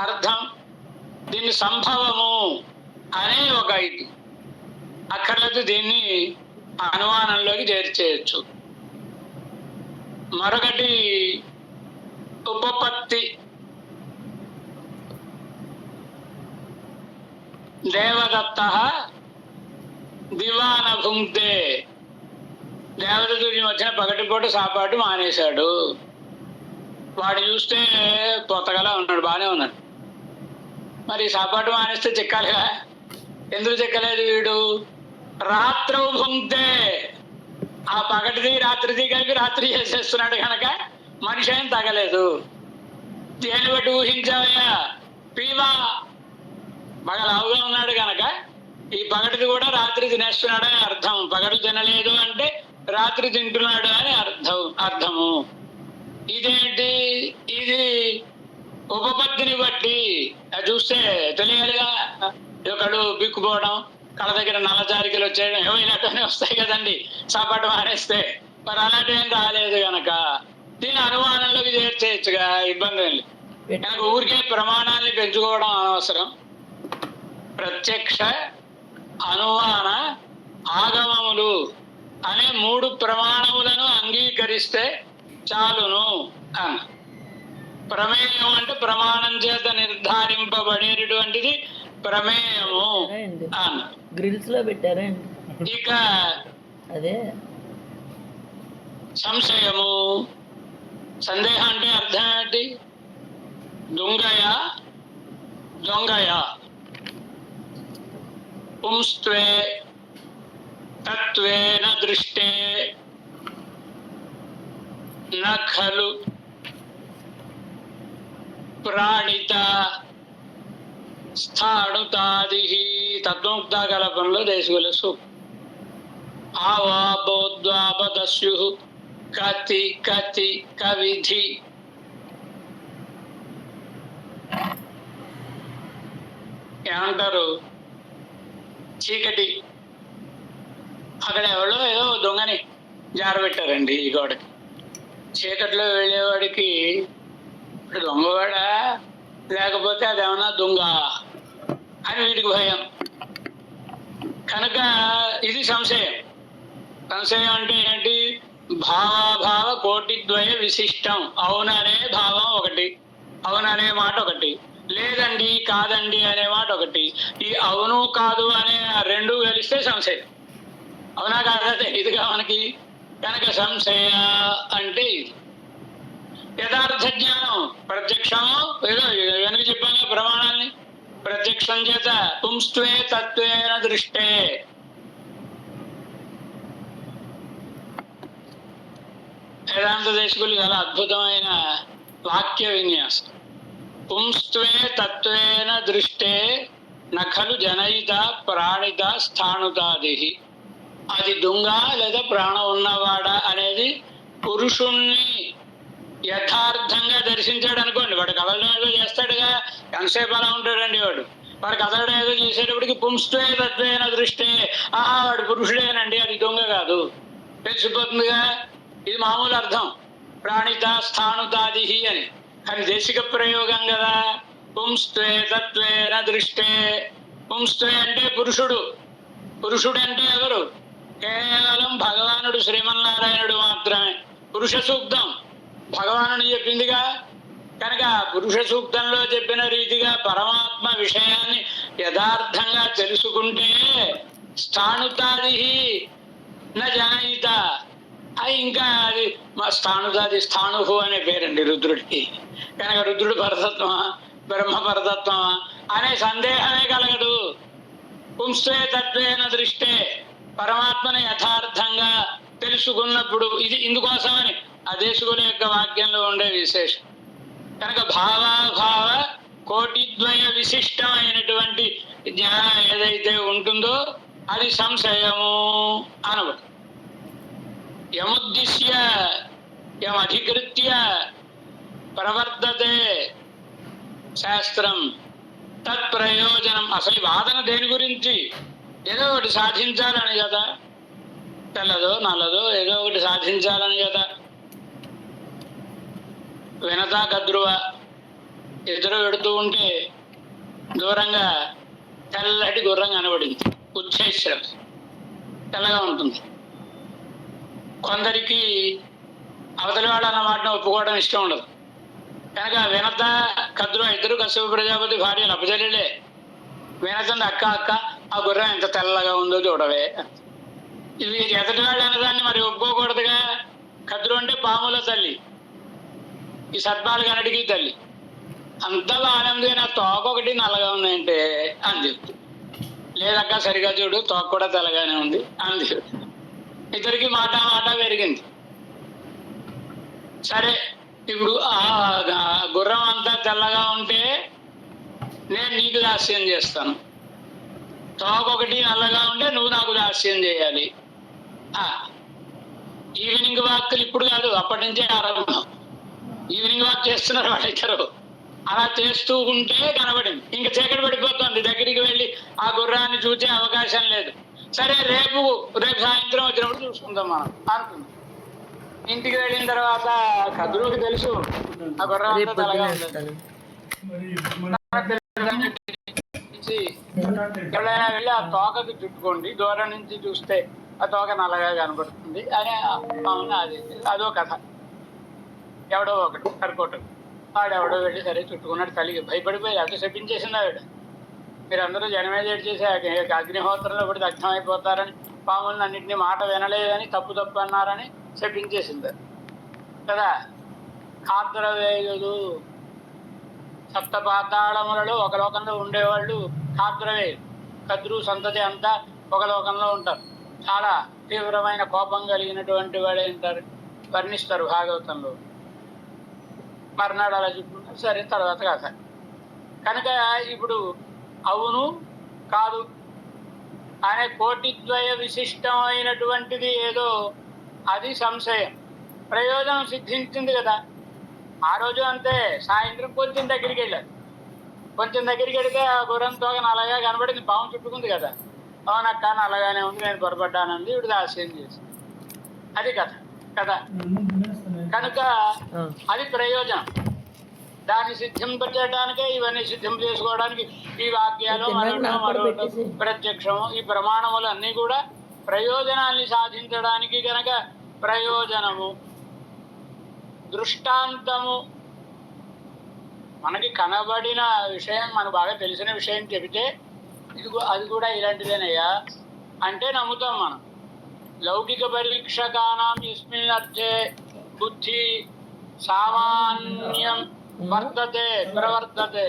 అర్థం. దీన్ని సంభవము అనే ఒక ఇది అక్కర్లేదు, దీన్ని అనుమానంలోకి చేర్చేయచ్చు. మరొకటి ఉపపత్తి. దేవదత్త దివాన భుంక్తే. దేవదత్తుడి మధ్యన పగటిపూట సాపాటు మానేశాడు. వాడు చూస్తే కొత్తగా ఉన్నాడు, బాగానే ఉన్నాడు. మరి సాపాటు మానేస్తే చిక్కాలిగా. ఎందుకు చిక్కలేదు వీడు? రాత్రౌ భుంక్తే. ఆ పగటిది రాత్రిది కలిపి రాత్రి చేసేస్తున్నాడు కనుక మనిషి ఏం తగలేదు. దేని బట్టి ఊహించావయ్యా? పీవా బాగా లావుగా ఉన్నాడు కనుక ఈ పగటిది కూడా రాత్రి తినేస్తున్నాడని అర్థం. పగటి తినలేదు అంటే రాత్రి తింటున్నాడు అని అర్థము. ఇదేంటి? ఇది ఉపపత్తిని బట్టి అది చూస్తే తెలియాలిగా. కళ్ళు బిక్కుపోవడం, కళ్ళ దగ్గర నల్లజారికలు వచ్చేయడం ఏమైనట్టునే వస్తాయి కదండి సాపాటు మానేస్తే. మరి అలాంటి ఏం రాలేదు కనుక దీని అనుమానంలోకి చేర్చేయచ్చుగా, ఇబ్బంది ఏం లేదు. కనుక ఊరికే ప్రమాణాన్ని పెంచుకోవడం అనవసరం. ప్రత్యక్ష, అనుమాన, ఆగమములు అనే 3 ప్రమాణములను అంగీకరిస్తే చాలును అని. ప్రమేయం అంటే ప్రమాణం చేత నిర్ధారింపబడేటటువంటిది ప్రమేయము అని. గ్రిల్స్ లో పెట్టారా? ఇక అదే సంశయము. సందేహం అంటే అర్థం ఏంటి? దొంగయ పుంస్త్వే తత్వేన దృష్టే న ఖలు ప్రాణిత స్థాణుతాది. తత్వముక్తాకల్పంలో దేశకులసు ఆవాబోద్వాపదస్యు కతి కతి కవిధి. ఏమంటారు? చీకటి. అక్కడ ఎవరో ఏదో దొంగని జారబెట్టారండి ఈ గోడకి. చీకట్లో వెళ్ళేవాడికి దొంగవాడా లేకపోతే అదేమన్నా దొంగ అని వీడికి భయం కనుక ఇది సంశయం. సంశయం అంటే ఏంటి? భావాభావ కోటిద్వయ విశిష్టం. అవుననే భావం ఒకటి, అవుననే మాట ఒకటి, లేదండి కాదండి అనే మాట ఒకటి. ఈ అవును కాదు అనే 2 కలిస్తే సంశయం. అవునా కాదా ఇదిగా మనకి. కనుక సంశయ అంటే ఇది. యథార్థ జ్ఞానం ప్రత్యక్షము. ఏదో వెనక చెప్పాను ప్రమాణాన్ని. ప్రత్యక్షం చేత పుంస్త్వే తత్వేన దృష్టే. వేదాంత దేశకులు చాలా అద్భుతమైన వాక్య విన్యాసం. పుంస్త్వే తత్వేన దృష్టే నఖలు జనయిత ప్రాణిత స్థాణుతాది. అది దొంగ లేదా ప్రాణం ఉన్నవాడా అనేది పురుషుణ్ణి యథార్థంగా దర్శించాడు అనుకోండి. వాడు కదలడం ఏదో చేస్తాడుగా, ఎంతసేపు అలా ఉంటాడండి వాడు. వాడు కదలడం ఏదో చేసేటప్పటికి పుంస్త్వే తత్వేన దృష్టే, వాడు పురుషుడేనండి, అది దొంగ కాదు తెలిసిపోతుందిగా. ఇది మామూలు అర్థం, ప్రాణిత స్థాణుతాది అని. అది దేశిక ప్రయోగం కదా. పుంస్త్వే తత్వేన దృష్టే. పుంస్త్వే అంటే పురుషుడు. పురుషుడు అంటే ఎవరు? కేవలం భగవానుడు శ్రీమన్నారాయణుడు మాత్రమే. పురుష సూక్తం భగవానుడు చెప్పిందిగా. కనుక పురుష సూక్తంలో చెప్పిన రీతిగా పరమాత్మ విషయాన్ని యథార్థంగా తెలుసుకుంటే స్థాణుతాది న జనయిత. ఇంకా అది మా స్థాణుతాది, స్థాణుహు అనే పేరండి రుద్రుడికి. కనుక రుద్రుడు పరతత్వమా బ్రహ్మ పరతత్వమా అనే సందేహమే కలగదు. పుంస్తే తత్వేన దృష్టే, పరమాత్మని యథార్థంగా తెలుసుకున్నప్పుడు. ఇది ఇందుకోసమని ఆ దేశకుల యొక్క వాక్యంలో ఉండే విశేషం. కనుక భావాభావ కోటిద్వయ విశిష్టమైనటువంటి జ్ఞానం ఏదైతే ఉంటుందో అది సంశయము అనబడు. యముద్దిశ్య యమధికృత్య ప్రవర్తతే శాస్త్రం తత్ప్రయోజనం. అసలు వాదన దేని గురించి? ఏదో ఒకటి సాధించాలని కదా, తెల్లదో నల్లదో ఏదో ఒకటి సాధించాలని కదా. వినత కద్రువ ఇద్దరు పెడుతూ ఉంటే దూరంగా తెల్లటి గుర్రం కనబడింది. ఉచ్ఛేశ్రం తెల్లగా ఉంటుంది. కొందరికి అవతలి వాడు అన్న మాటను ఒప్పుకోవడం ఇష్టం ఉండదు. కనుక వినత కద్రువ ఇద్దరు కశ్యప ప్రజాపతి భార్యలు అపజల్లే. వినతంది అక్క అక్క ఆ గుర్రం ఎంత తెల్లగా ఉందో చూడవే. ఇవి ఎదటి వాళ్ళు అన్నదాన్ని మరి ఒప్పుకోకూడదుగా. కద్రు అంటే పాముల తల్లి, ఈ సర్పాలు కనడికి తల్లి. అంతా బాగానే ఉంది, నా తోక ఒకటి నల్లగా ఉందంటే అని చెప్తుంది. లేదక్క సరిగా చూడు తోక కూడా తెల్లగానే ఉంది అని చెప్తుంది. ఇద్దరికి మాట మాట పెరిగింది. సరే ఇప్పుడు ఆ గుర్రం అంతా తెల్లగా ఉంటే నేను నీకు దాస్యం చేస్తాను, తోక ఒకటి నల్లగా ఉంటే నువ్వు నాకు దాస్యం చేయాలి. ఈవినింగ్ వాక్లు ఇప్పుడు కాదు, అప్పటి నుంచే ఆరంభం. ఈవినింగ్ వాక్ చేస్తున్నారు వాళ్ళిద్దరు. అలా చేస్తూ ఉంటే కనబడింది. ఇంకా చీకటి పడిపోతుంది, దగ్గరికి వెళ్ళి ఆ గుర్రాన్ని చూసే అవకాశం లేదు. సరే రేపు సాయంత్రం వచ్చినప్పుడు చూసుకుందాం మనం అనుకుందాం. ఇంటికి వెళ్ళిన తర్వాత కద్రుకి తెలుసు ఆ గుర్రం అంతా తలగా ఉంది. ఎవరైనా వెళ్ళి ఆ తోకకి చుట్టుకోండి, దూరం నుంచి చూస్తే ఆ తోక నల్లగా కనబడుతుంది అని అది అదో కథ. ఎవడో ఒకటి కరుకోటం వాడెవడో వెళ్ళి సరే చుట్టుకున్నాడు. తల్లికి భయపడిపోయి అది శపించేసింది ఆవిడ. మీరందరూ జనమేజేట్ చేసి అగ్నిహోత్రంలో ఒకటి దగ్ధమైపోతారని, పాములను అన్నింటినీ మాట వినలేదని తప్పు తప్పు అన్నారని శపించేసింది కదా. కార్ద్రవేయులు సప్త పాతాళములలో ఒక లోకంలో ఉండేవాళ్ళు కార్ద్రవేయులు. కద్రు సంతతి అంతా ఒక లోకంలో ఉంటారు. చాలా తీవ్రమైన కోపం కలిగినటువంటి వాడే ఉంటారు, వర్ణిస్తారు భాగవతంలో. మర్నాడు అలా చెప్పుకుంటారు. సరే తర్వాత కథ. కనుక ఇప్పుడు అవును కాదు అనే కోటిద్వయ విశిష్టమైనటువంటిది ఏదో అది సంశయం. ప్రయోజనం సిద్ధించింది కదా. ఆ రోజు అంతే. సాయంత్రం కొంచెం దగ్గరికి వెళ్ళారు. కొంచెం దగ్గరికి వెళితే ఆ గుర్రంతో నల్లగా కనబడింది, పాము చుట్టుకుంది కదా. అవునక్క నల్లగానే ఉంది, నేను పొరపడ్డానంది, ఇప్పుడు దాస్యం చేసి అది కథ కదా. కనుక అది ప్రయోజనం. దాన్ని సిద్ధింపచేయడానికే ఇవన్నీ సిద్ధింప చేసుకోవడానికి ఈ వాక్యాలు మరొకటి ప్రత్యక్షము ఈ ప్రమాణములు అన్నీ కూడా ప్రయోజనాన్ని సాధించడానికి కనుక ప్రయోజనము. దృష్టాంతము మనకి కనబడిన విషయం, మనకు బాగా తెలిసిన విషయం చెబితే అది కూడా ఇలాంటిదేనయ్యా అంటే నమ్ముతాం మనం. లౌకిక పరీక్షకానాం యస్మిన్ అర్థే బుద్ధి సామాన్యం వర్తతే ప్రవర్తతే.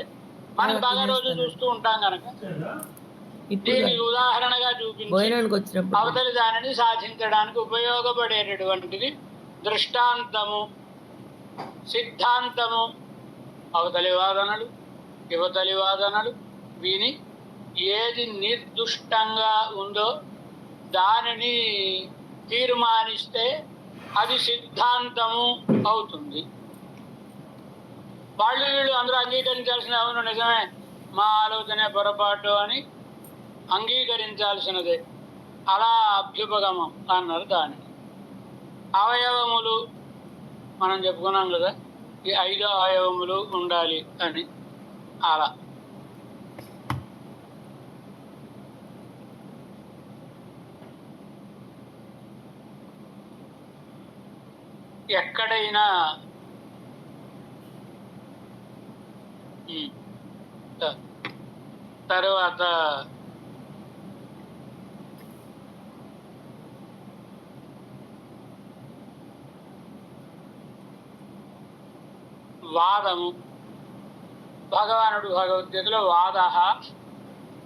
మనం బాగా రోజు చూస్తూ ఉంటాం కనుక దీన్ని ఉదాహరణగా చూపించి అవతలి దానిని సాధించడానికి ఉపయోగపడేటటువంటిది దృష్టాంతము. సిద్ధాంతము అవతలి వాదనలు యువతలి వాదనలు విని ఏది నిర్దుష్టంగా ఉందో దానిని తీర్మానిస్తే అది సిద్ధాంతము అవుతుంది. వాళ్ళు వీళ్ళు అందరూ అంగీకరించాల్సిన అవును నిజమే మా ఆలోచనే పొరపాటు అని అంగీకరించాల్సినదే. అలా అభ్యుపగమం అన్నారు దానిని. అవయవములు మనం చెప్పుకున్నాం కదా, ఈ 5 అవయవములు ఉండాలి అని. అలా ఎక్కడైనా తర్వాత వాదము. భగవానుడు భగవద్గీతలో వాద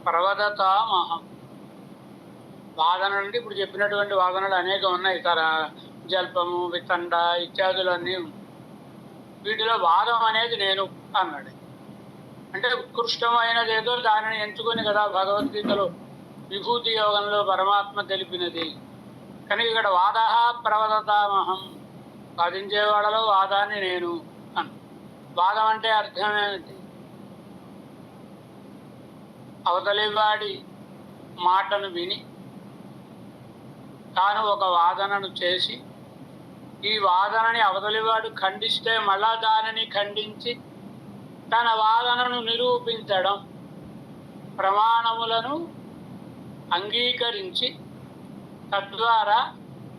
ప్రవదతామహం. వాదనలు అంటే ఇప్పుడు చెప్పినటువంటి వాదనలు అనేకం ఉన్నాయి. జల్పము, వితండ ఇత్యాదులన్నీ ఉన్నాయి. వీటిలో వాదం అనేది నేను అన్నాడు. అంటే ఉత్కృష్టమైనది ఏదో దానిని ఎంచుకొని కదా భగవద్గీతలో విభూతి యోగంలో పరమాత్మ తెలిపినది. కానీ ఇక్కడ వాద ప్రవదతామహం, వాదించేవాడలో వాదాన్ని నేను అన్న. వాదం అంటే అర్థమేమిటి? అవతలివాడి మాటను విని తాను ఒక వాదనను చేసి ఈ వాదనని అవతలివాడు ఖండిస్తే మళ్ళా దానిని ఖండించి తన వాదనను నిరూపించడం, ప్రమాణములను అంగీకరించి తద్వారా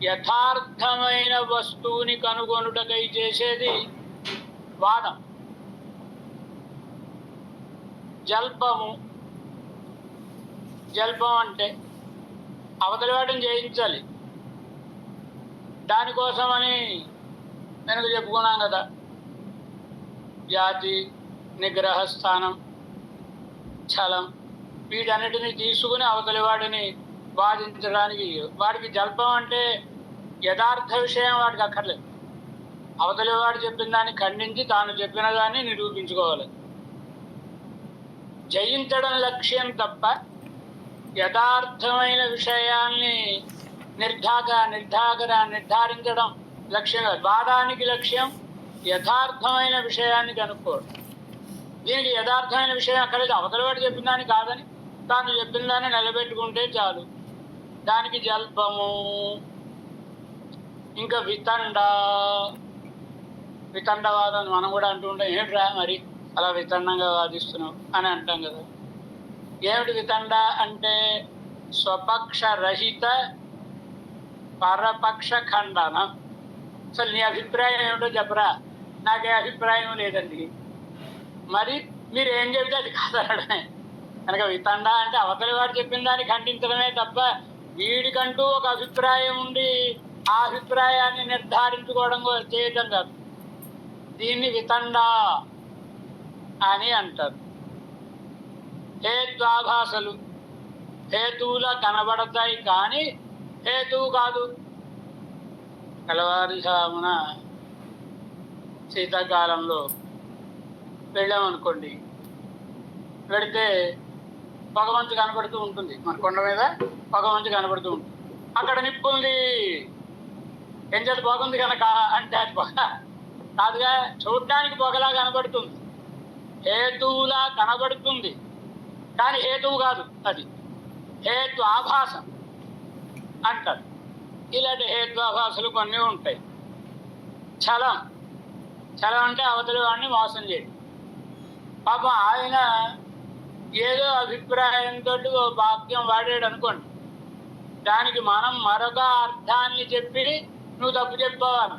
యథార్థమైన వస్తువుని కనుగొనుటకై చేసేది వాదం. జల్పం అంటే అవతలివాడిని జయించాలి. దానికోసమని వెనుక చెప్పుకున్నాం కదా, జాతి, నిగ్రహ స్థానం, ఛలం, వీటన్నిటిని తీసుకుని అవతలి వాడిని వాదించడానికి. వాడికి జల్పం అంటే యథార్థ విషయం వాడికి అక్కర్లేదు. అవతలి వాడు చెప్పిన దాన్ని ఖండించి తాను చెప్పిన దాన్ని నిరూపించుకోవాలి. జయించడం లక్ష్యం తప్ప యథార్థమైన విషయాన్ని నిర్ధారించడం లక్ష్యం కాదు. వాదానికి లక్ష్యం యథార్థమైన విషయాన్ని కనుక్కోవడం. దీనికి యథార్థమైన విషయం అక్కర్లేదు. అవతలవాడు చెప్పిన దాన్ని కాదని తాను చెప్పిన దాన్ని నిలబెట్టుకుంటే చాలు. దానికి జల్పము. ఇంకా వితండవాదం మనం కూడా అంటూ ఉంటాం. ఏమిట్రా మరి అలా వితండంగా వాదిస్తున్నావు అని అంటాం కదా. ఏమిటి వితండ అంటే? స్వపక్ష రహిత పరపక్ష ఖండనం. అసలు నీ అభిప్రాయం ఏమిటో చెప్పరా? నాకే అభిప్రాయం లేదండి. మరి మీరు ఏం చెబితే అది కాదనడమే. కనుక వితండ అంటే అవతలి వాడు చెప్పిన దాన్ని ఖండించడమే తప్ప వీడికంటూ ఒక అభిప్రాయం ఉండి ఆ అభిప్రాయాన్ని నిర్ధారించుకోవడం చేయటం కాదు. దీన్ని వితండ అని అంటారు. హేత్వాభాసలు హేతువులా కనబడతాయి కానీ హేతువు కాదు. తెల్లవారుజామున శీతాకాలంలో వెళ్ళామనుకోండి, వెళితే పొగమంచు కనబడుతూ ఉంటుంది. మన కొండ మీద పొగమంచు కనబడుతూ ఉంటుంది. అక్కడ నిప్పు ఉంది. ఏం చేత పొగ ఉంది కనుక అంటే అది పొగ కాదుగా, చూడడానికి పొగలా కనబడుతుంది, హేతువులా కనబడుతుంది కానీ హేతువు కాదు. అది హేతు ఆభాసం అంటారు. ఇలాంటి హేత్వాభాసాలు కొన్ని ఉంటాయి. ఛలం అంటే అవతలి వాడిని మోసం చేయడం. పాపం ఆయన ఏదో అభిప్రాయంతో ఓ వాక్యం వాడాడు అనుకోండి, దానికి మనం మరొక అర్థాన్ని చెప్పి నువ్వు తప్పు చెప్పావని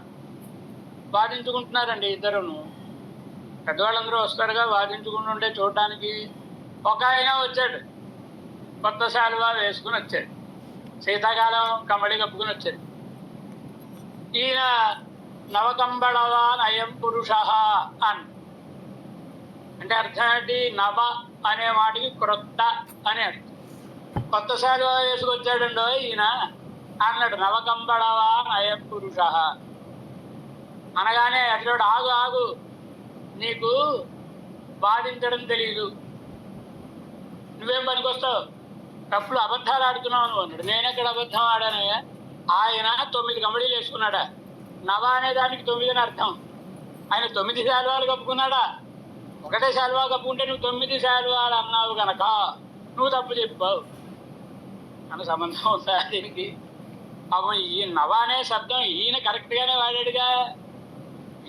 వాదించుకుంటున్నారండి ఇద్దరును. పెద్దవాళ్ళందరూ వస్తారుగా వాదించుకుంటుంటే చూడటానికి. ఒక ఆయన వచ్చాడు, కొత్త శాలువా వేసుకుని వచ్చాడు, శీతాకాలం కమ్మడి కప్పుకుని వచ్చాడు. ఈయన నవకంబళవా నయం పురుష అని అంటే అర్థం ఏంటి? నవ అనే మాటకి క్రొత్త అనే అర్థం. కొత్త శాలువా వేసుకొచ్చాడండో ఈయన అన్నాడు, నవకంబళవా నయం పురుష అనగానే అట్లాడు, ఆగు నీకు వాదించడం తెలీదు, నువ్వేం పనికొస్తావు, తప్పులు అబద్ధాలు ఆడుతున్నావు నువ్వు అన్నాడు. నేనెక్కడ అబద్ధం ఆడానయ్యా? ఆయన 9 కమ్మడీలు వేసుకున్నాడా? నవ అనే దానికి 9 అని అర్థం. ఆయన 9 శాలువాలు కప్పుకున్నాడా? ఒకటే శాలువా కప్పుకుంటే నువ్వు 9 శాలువాలు అన్నావు కనుక నువ్వు తప్పు చెప్పావు అని సంబంధం ఉందా దీనికి? పాపం ఈ నవ అనే శబ్దం ఈయన కరెక్ట్గానే వాడాడుగా.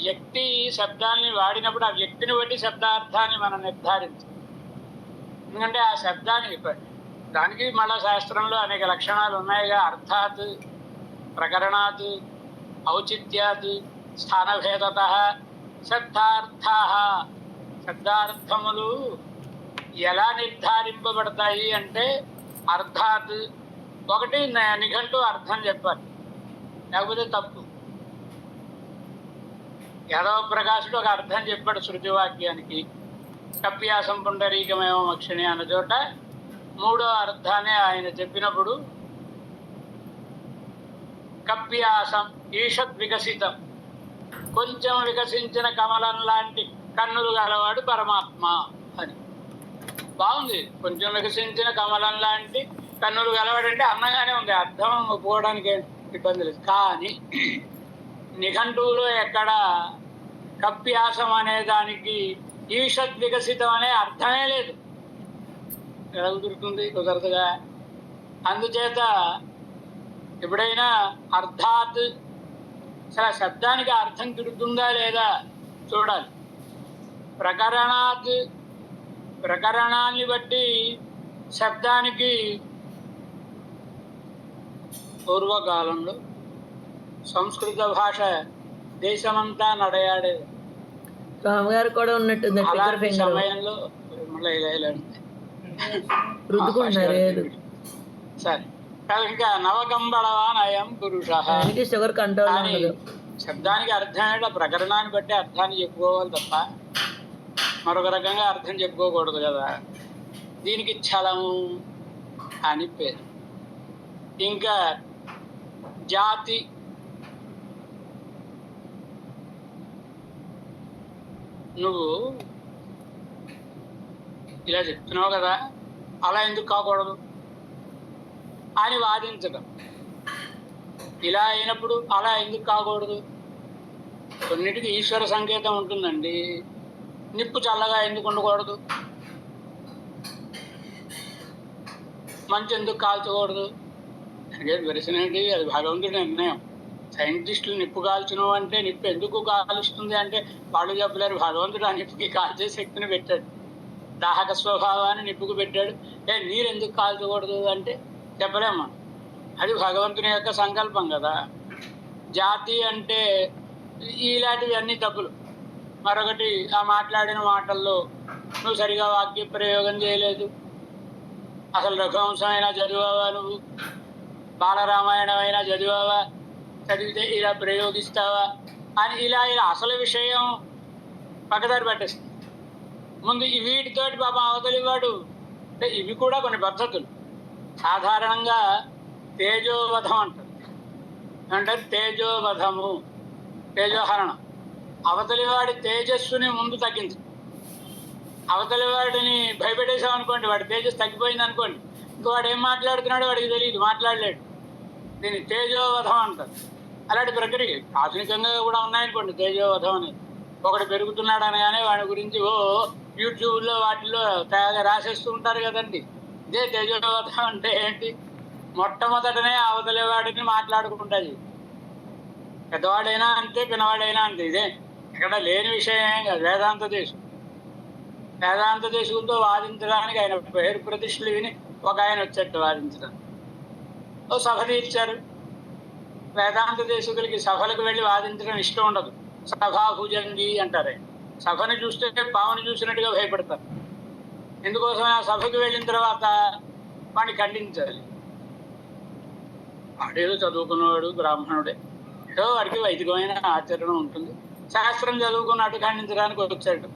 వ్యక్తి శబ్దాన్ని వాడినప్పుడు ఆ వ్యక్తిని బట్టి శబ్దార్థాన్ని మనం నిర్ధారించాలి. ఎందుకంటే ఆ శబ్దాన్ని దానికి మళ్ళా శాస్త్రంలో అనేక లక్షణాలు ఉన్నాయిగా. అర్థాత్, ప్రకరణాత్, ఔచిత్యాత్, స్థానభేదత, శబ్దార్థా. శబ్దార్థములు ఎలా నిర్ధారింపబడతాయి అంటే అర్థాత్, ఒకటి నిఘంటు అర్థం చెప్పాలి, లేకపోతే తప్పు. యాదవ ప్రకాశుడు ఒక అర్థం చెప్పాడు శృతివాక్యానికి. కప్యాసం పుండరీకమేమో మక్షిణి అన్న చోట మూడో అర్థాన్ని ఆయన చెప్పినప్పుడు కప్యాసం ఈషత్ వికసితం, కొంచెం వికసించిన కమలం లాంటి కన్నులు గలవాడు పరమాత్మ అని. బాగుంది. కొంచెం వికసించిన కమలం లాంటి కన్నులు గలవాడంటే అన్నగానే ఉంది, అర్థం ఒప్పుకోవడానికి ఇబ్బంది లేదు. కానీ నిఘంటువులో ఎక్కడ కప్యాసం అనే దానికి ఈషత్ వికసితం అనే అర్థమే లేదు. ఎలా కుదురుతుంది? కుదరదుగా. అందుచేత ఎప్పుడైనా అర్థాత్ అసలు శబ్దానికి అర్థం తిరుగుతుందా లేదా చూడాలి. ప్రకరణాత్ ప్రకరణాన్ని బట్టి శబ్దానికి పూర్వకాలంలో సంస్కృత భాష దేశమంతా నడయాడేది. స్వామిగారు కూడా ఉన్నట్టుంది. అలాంటి సమయంలో మళ్ళీ రుద్దుకుంటున్నారు. సరే, ఇంకా నవకంబళవానయం పురుష. Sugar control. శబ్దానికి అర్థం ఏంటో ప్రకరణాన్ని బట్టి అర్థాన్ని చెప్పుకోవాలి తప్ప మరొక రకంగా అర్థం చెప్పుకోకూడదు కదా. దీనికి ఛలము అని పేరు. ఇంకా జాతి, నువ్వు ఇలా చెప్తున్నావు కదా, అలా ఎందుకు కాకూడదు అని వాదించడం. ఇలా అయినప్పుడు అలా ఎందుకు కాకూడదు? కొన్నిటికి ఈశ్వర సంకేతం ఉంటుందండి. నిప్పు చల్లగా ఎందుకు ఉండకూడదు? మంచు ఎందుకు కాల్చకూడదు? అనేది వెరసినది, అది భగవంతుడి నిర్ణయం. సైంటిస్టులు నిప్పు కాల్చును అంటే నిప్పు ఎందుకు కాలుస్తుంది అంటే వాళ్ళు చెప్పలేరు. భగవంతుడు ఆ నిప్పుకి కాల్చే శక్తిని పెట్టాడు, దాహక స్వభావాన్ని నిప్పుకు పెట్టాడు. నీరు ఎందుకు కాల్చకూడదు అంటే చెప్పలేము. అది భగవంతుని యొక్క సంకల్పం కదా. జాతి అంటే ఇలాంటివి అన్నీ తప్పులు. మరొకటి, ఆ మాట్లాడిన మాటల్లో నువ్వు సరిగా వాక్య ప్రయోగం చేయలేదు, అసలు రఘువంశం అయినా చదివావా, నువ్వు బాలరామాయణం అయినా చదివావా, చదివితే ఇలా ప్రయోగిస్తావా అని ఇలా అసలు విషయం పక్కదారి పట్టేస్తుంది. ముందు వీటితోటి పాపం అవతలివాడు. అంటే ఇవి కూడా కొన్ని పద్ధతులు. సాధారణంగా తేజోవధం అంటారు. అంటే తేజోవధము, తేజోహరణం. అవతలివాడి తేజస్సుని ముందు తగ్గించు. అవతలివాడిని భయపెట్టేసాం అనుకోండి, వాడి తేజస్సు తగ్గిపోయింది అనుకోండి, ఇంకో వాడు ఏం మాట్లాడుతున్నాడో వాడికి తెలియదు, మాట్లాడలేడు. దీన్ని తేజోవధం అంటారు. అలాంటి ప్రక్రియ ఆధునికంగా కూడా ఉన్నాయనుకోండి తేజోవధం అనేది. ఒకడు పెరుగుతున్నాడు అనగానే వాడి గురించి యూట్యూబ్లో వాటిల్లో తయారుగా రాసేస్తూ ఉంటారు కదండి. ఇదే తేజోవధం అంటే ఏంటి? మొట్టమొదటనే అవతలి వాడిని మాట్లాడుకుంటుంది. పెద్దవాడైనా అంతే, పినవాడైనా అంతే. ఇదే ఇక్కడ లేని విషయం కాదు. వేదాంత దేశం, వేదాంత దేశంతో వాదించడానికి ఆయన పేరు ప్రతిష్టలు విని ఒక ఆయన వచ్చేట్టు వాదించడానికి. ఓ సభ తీర్చారు. వేదాంత దేశకులకి సభలకు వెళ్ళి వాదించడం ఇష్టం ఉండదు. సభాభుజంగి అంటారే. సభను చూస్తే పావుని చూసినట్టుగా భయపడతారు. ఎందుకోసం? ఆ సభకు వెళ్ళిన తర్వాత వాడిని ఖండించాలి. వాడేదో చదువుకున్నవాడు, బ్రాహ్మణుడే, ఏదో వాడికి వైదికమైన ఆచరణ ఉంటుంది. శాస్త్రం చదువుకున్నట్టు ఖండించడానికి వచ్చాడు.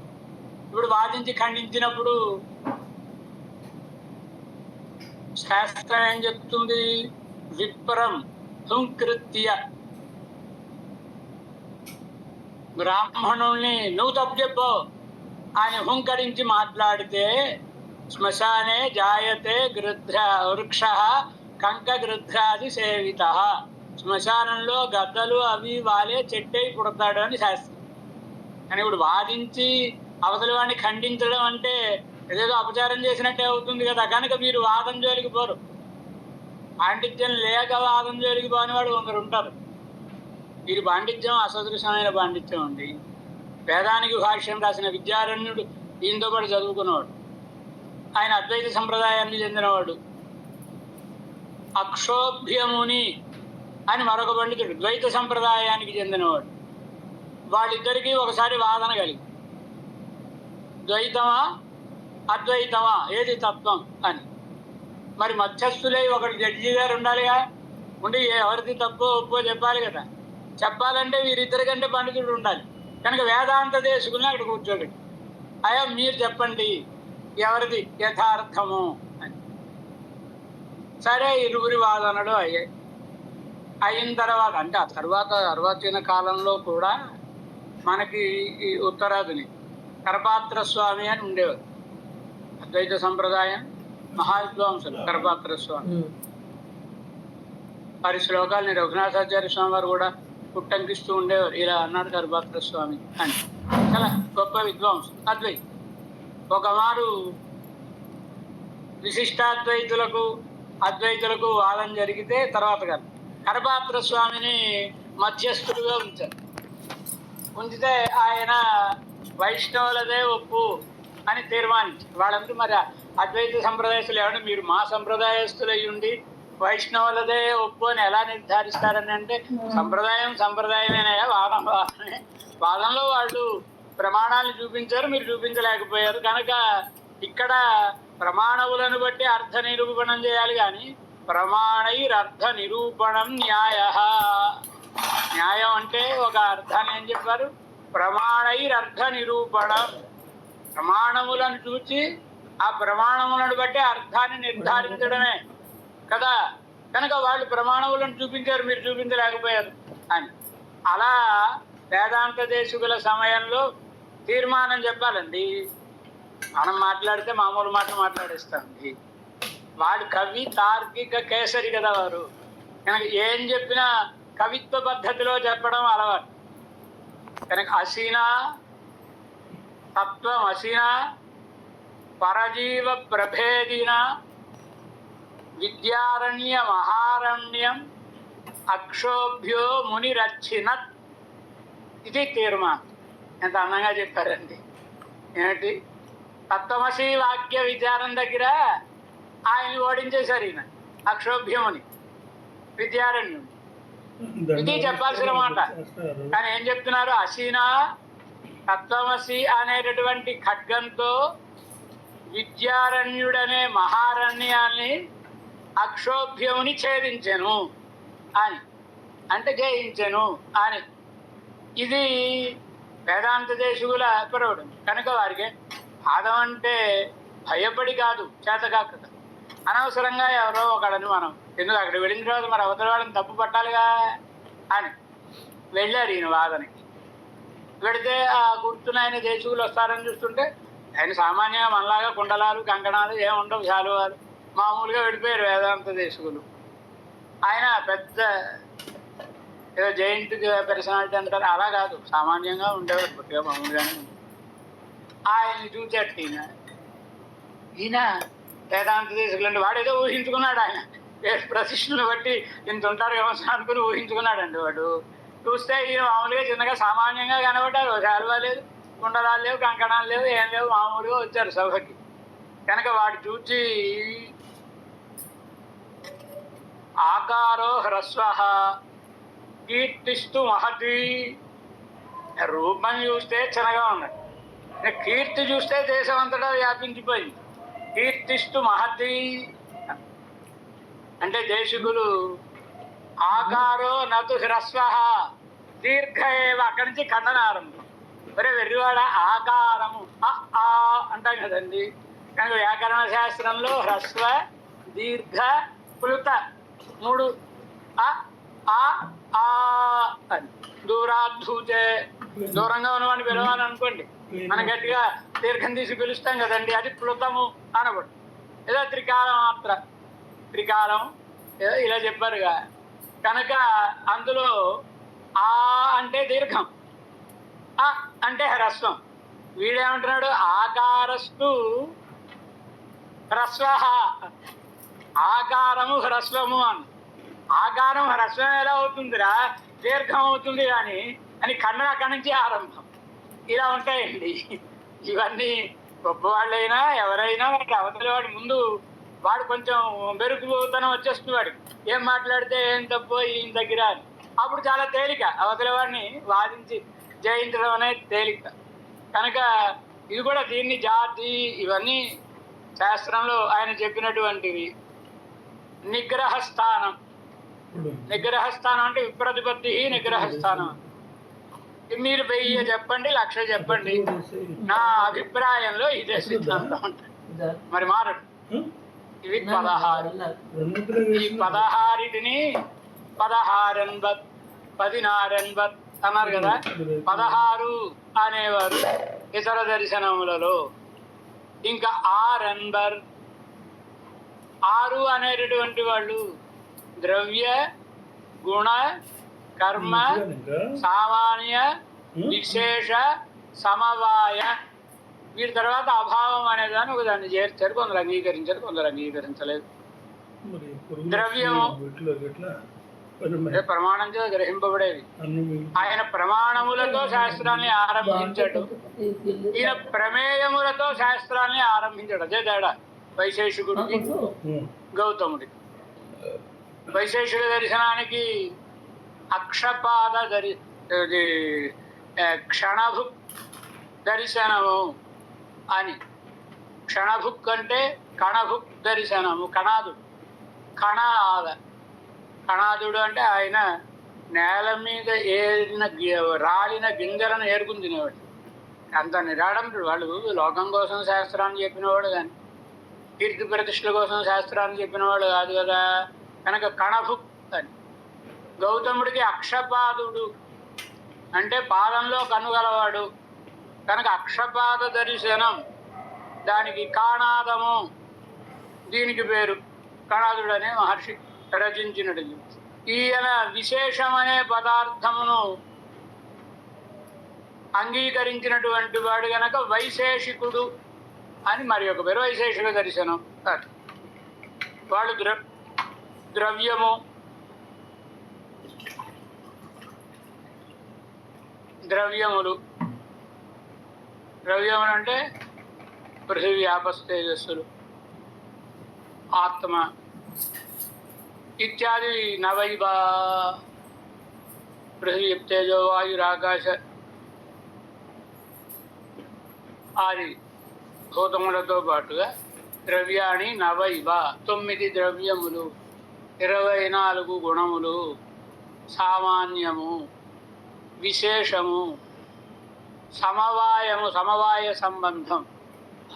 ఇప్పుడు వాదించి ఖండించినప్పుడు శాస్త్రం ఏం చెప్తుంది? విప్రం హుంకృత్య, బ్రాహ్మణుల్ని నువ్వు తప్పు చెప్పు ఆయన హుంకరించి మాట్లాడితే శ్మశానే జాయతే గృధ్ర వృక్ష కంక గృధ్రాది సేవిత. శ్మశానంలో గద్దలు అవి వాలే చెట్టై పుడతాడు అని శాస్త్రం. కానీ ఇప్పుడు వాదించి అవతలి వాడిని ఖండించడం అంటే ఏదేదో అపచారం చేసినట్టే అవుతుంది కదా. కనుక మీరు వాదం జోలికి పోరు. పాండిత్యం లేక వాదం జోలికి పోని వాడు కొందరు ఉంటారు. వీరి పాండిత్యం అసదృశమైన పాండిత్యం ఉంది. వేదానికి భాష్యం రాసిన విద్యారణ్యుడు ఈయనతో పాటు చదువుకున్నవాడు. ఆయన అద్వైత సంప్రదాయానికి చెందినవాడు. అక్షోభ్యముని అని మరొక పండితుడు ద్వైత సంప్రదాయానికి చెందినవాడు. వాళ్ళిద్దరికీ ఒకసారి వాదన కలిగి, ద్వైతమా అద్వైతమా, ఏది తత్వం అని. మరి మధ్యస్థులై ఒకటి జడ్జి గారు ఉండాలిగా, ఉండి ఎవరిది తప్పో ఒప్పో చెప్పాలి కదా. చెప్పాలంటే వీరిద్దరి కంటే పండితుడు ఉండాలి. కనుక వేదాంత దేశకుల్ని అక్కడ కూర్చోబెట్టి అయ్యా మీరు చెప్పండి ఎవరిది యథార్థము అని. సరే ఇరువురి వాదనలు అయ్యాయి. అయిన తర్వాత అంటే ఆ తర్వాత అర్వాచీన కాలంలో కూడా మనకి ఈ ఉత్తరాదిని కరపాత్ర స్వామి అని ఉండేవారు. అద్వైత సంప్రదాయం మహావిద్వాంసులు కరపాత్ర స్వామి. వారి శ్లోకాలని రఘునాథాచార్య స్వామి వారు కూడా పుట్టంకిస్తూ ఉండేవారు. ఇలా అన్నాడు కరపాత్ర స్వామి అని. చాలా గొప్ప విద్వాంసులు అద్వైత. ఒక మారు విశిష్టాద్వైతులకు అద్వైతులకు వాదం జరిగితే తర్వాత కాదు కరపాత్ర స్వామిని మధ్యస్థుడుగా ఉంచారు. ఉంచితే ఆయన వైష్ణవులదే ఒప్పు అని తీర్మానించి వాళ్ళందరూ మరి అద్వైత సంప్రదాయస్తులు ఏమంటే మీరు మా సంప్రదాయస్తులై ఉండి వైష్ణవులదే ఒప్పు అని ఎలా నిర్ధారిస్తారని అంటే సంప్రదాయమేనయా వాదంలో వాళ్ళు ప్రమాణాలను చూపించారు, మీరు చూపించలేకపోయారు. కనుక ఇక్కడ ప్రమాణములను బట్టి అర్థ నిరూపణం చేయాలి కానీ ప్రమాణైరర్థ నిరూపణం న్యాయ. న్యాయం అంటే ఒక అర్థాన్ని ఏం చెప్పారు? ప్రమాణైరర్థ నిరూపణం. ప్రమాణములను చూచి ఆ ప్రమాణములను బట్టి అర్థాన్ని నిర్ధారించడమే కదా. కనుక వాళ్ళు ప్రమాణములను చూపించారు, మీరు చూపించలేకపోయారు అని. అలా వేదాంత దేశకుల సమయంలో తీర్మానం చెప్పాలండి. మనం మాట్లాడితే మామూలు మాట మాట్లాడేస్తామండి. వాడు కవి తార్కిక కేసరి కదా వారు. కనుక ఏం చెప్పినా కవిత్వ పద్ధతిలో చెప్పడం అలవాటు. కనుక అసీనా తత్వం అసీనా పరజీవ ప్రభేదిన విద్యారణ్య మహారణ్యం అక్షోభ్యో మునిరచ్చినత్. ఇది తీర్మానం. ఎంత అందంగా చెప్పారండి. ఏమిటి? తత్వమసి వాక్య విచారం దగ్గర ఆయన్ని ఓడించేశారు ఈయన అక్షోభ్యముని విద్యారణ్యుని. ఇది చెప్పాల్సిన మాట. కానీ ఏం చెప్తున్నారు? అసీనా తత్వమసి అనేటటువంటి ఖడ్గంతో విద్యారణ్యుడనే మహారణ్యాన్ని అక్షోభ్యముని ఛేదించెను అని, అంటే జయించెను అని. ఇది వేదాంత దేశకుల ప్రవడం. కనుక వారికి పాదం అంటే భయపడి కాదు, చేతకాక అనవసరంగా ఎవరో ఒకడని మనం ఎందుకు అక్కడ వెళ్ళిన తర్వాత మరి అవతల వాళ్ళని తప్పు పట్టాలిగా అని వెళ్ళారు ఈయన వాదనకి. వెళితే ఆ కూర్చుని ఆయన దేశకులు వస్తారని చూస్తుంటే ఆయన సామాన్యంగా మనలాగా కుండలాలు కంకణాలు ఏముండవు, శాలువాలు మామూలుగా వెళ్ళిపోయారు వేదాంత దేశకులు. ఆయన పెద్ద ఏదో జైంట్ పర్సనాలిటీ అంటారు, అలా కాదు, సామాన్యంగా ఉండేవారు, కొద్దిగా మామూలుగానే. ఆయన్ని చూసేట్టు ఈయన వేదాంత దేశకులు అంటే వాడు ఏదో ఊహించుకున్నాడు. ఆయన ప్రతిష్ఠను బట్టి ఇంత ఉంటారు ఏమో అనుకుని ఊహించుకున్నాడండి వాడు. చూస్తే ఈయన మామూలుగా చిన్నగా సామాన్యంగా కనబడ్డారు. శాలువా లేదు, కుండలాలు లేవు, కంకణాలు లేవు, ఏం లేవు, మామూలుగా వచ్చారు సభకి. కనుక వాడు చూచి ఆకారో హ్రస్వ కీర్తిస్తూ మహతి. రూపం చూస్తే చిన్నగా ఉన్నాడు, కీర్తి చూస్తే దేశం అంతటా వ్యాపించిపోయింది. కీర్తిస్తూ మహతి అంటే దేశకులు ఆకారో నతు హ్రస్వ దీర్ఘ ఏవ, అక్కడి నుంచి ఖండన ఆరంభం. ఒరే వెర్రివాడ ఆకారము ఆ అంటాం కదండి. కనుక వ్యాకరణ శాస్త్రంలో హ్రస్వ దీర్ఘ ప్లుత 3 అని. దూరాద్ధూచే దూరంగా ఉన్నవాడిని పిలవాలని అనుకోండి, మనం గట్టిగా దీర్ఘం తీసి పిలుస్తాం కదండి, అది ప్లుతము అనబడు. ఏదో త్రికాలం మాత్ర త్రికాలం ఏదో ఇలా చెప్పారుగా. కనుక అందులో ఆ అంటే దీర్ఘం, ఆ అంటే హ్రస్వం. వీడేమంటున్నాడు? ఆకారస్తు హ్రస్వ, ఆకారము హ్రస్వము అని. ఆకారం హ్రస్వం ఎలా అవుతుందిరా, దీర్ఘం అవుతుంది కానీ అని ఖండన అక్కడి నుంచి ఆరంభం. ఇలా ఉంటాయండి ఇవన్నీ. గొప్పవాళ్ళైనా ఎవరైనా వాడికి అవతలి వాడి ముందు వాడు కొంచెం బెరుకుతనం వచ్చేస్తుంది. వాడికి ఏం మాట్లాడితే ఏం తప్పు ఈయన దగ్గర అని. అప్పుడు చాలా తేలిక అవతలి వాడిని వాదించి జయించడం అనేది తేలిక. కనుక ఇది కూడా దీన్ని జాతి ఇవన్నీ శాస్త్రంలో ఆయన చెప్పినటువంటివి. నిగ్రహస్థానం, నిగ్రహస్థానం అంటే విప్రతిపత్తి నిగ్రహస్థానం. మీరు 1000 చెప్పండి, 1,00,000 చెప్పండి, నా అభిప్రాయంలో ఇదే సిద్ధాంతం ఉంటుంది. మరి మారడు. ఇవి 16. ఈ 16టిని 16 16 అన్నారు కదా. 16 అనేవారు ఇతర దర్శనములలో. ఇంకా 6 అనేటటువంటి వాళ్ళు ద్రవ్య గుణ కర్మ సామాన్య విశేష సమవాయ. వీటి తర్వాత అభావం అనేదాన్ని ఒక దాన్ని చేర్చారు. కొందరు అంగీకరించారు, కొందరు అంగీకరించలేదు. ద్రవ్యము ప్రమాణం చేత గ్రహింపబడేది. ఆయన ప్రమాణములతో శాస్త్రాన్ని ఆరంభించాడు, ఈయన ప్రమేయములతో శాస్త్రాన్ని ఆరంభించాడు. అదే తేడా వైశేషికుడికి గౌతముడికి. వైశేషిక దర్శనానికి అక్షపాద క్షణభు దర్శనము అని. క్షణభుక్ అంటే కణభుక్ దర్శనము. కణాదుడు అంటే ఆయన నేల మీద రాలిన గింజలను ఏరుకుని తినేవాడు. అంత నిరాడంబుడు. వాళ్ళు లోకం కోసం శాస్త్రాన్ని చెప్పినవాడు కానీ కీర్తి ప్రతిష్టల కోసం శాస్త్రాన్ని చెప్పినవాడు కాదు కదా. కనుక కణభుక్ అని. గౌతముడికి అక్షపాదుడు అంటే పాదంలో కనుగలవాడు కనుక అక్షపాద దర్శనం, దానికి కాణాదము, దీనికి పేరు కణాదుడు అనే మహర్షి రచించినది. ఈయన విశేషమనే పదార్థమును అంగీకరించినటువంటి వాడు గనక వైశేషికుడు అని మరి ఒక పేరు. వైశేషిక దర్శనం. వాళ్ళు ద్రవ్యము, ద్రవ్యములు అంటే పృథివీ ఆపస్తేజస్సులు, ఆత్మ ఇత్యాది నవైవ. పృథివీ తేజో వాయురాకాశ ఆది భూతములతో పాటుగా ద్రవ్యాన్ని నవైవ 9 ద్రవ్యములు, 24 గుణములు, సామాన్యము, విశేషము, సమవాయము, సమవాయ సంబంధం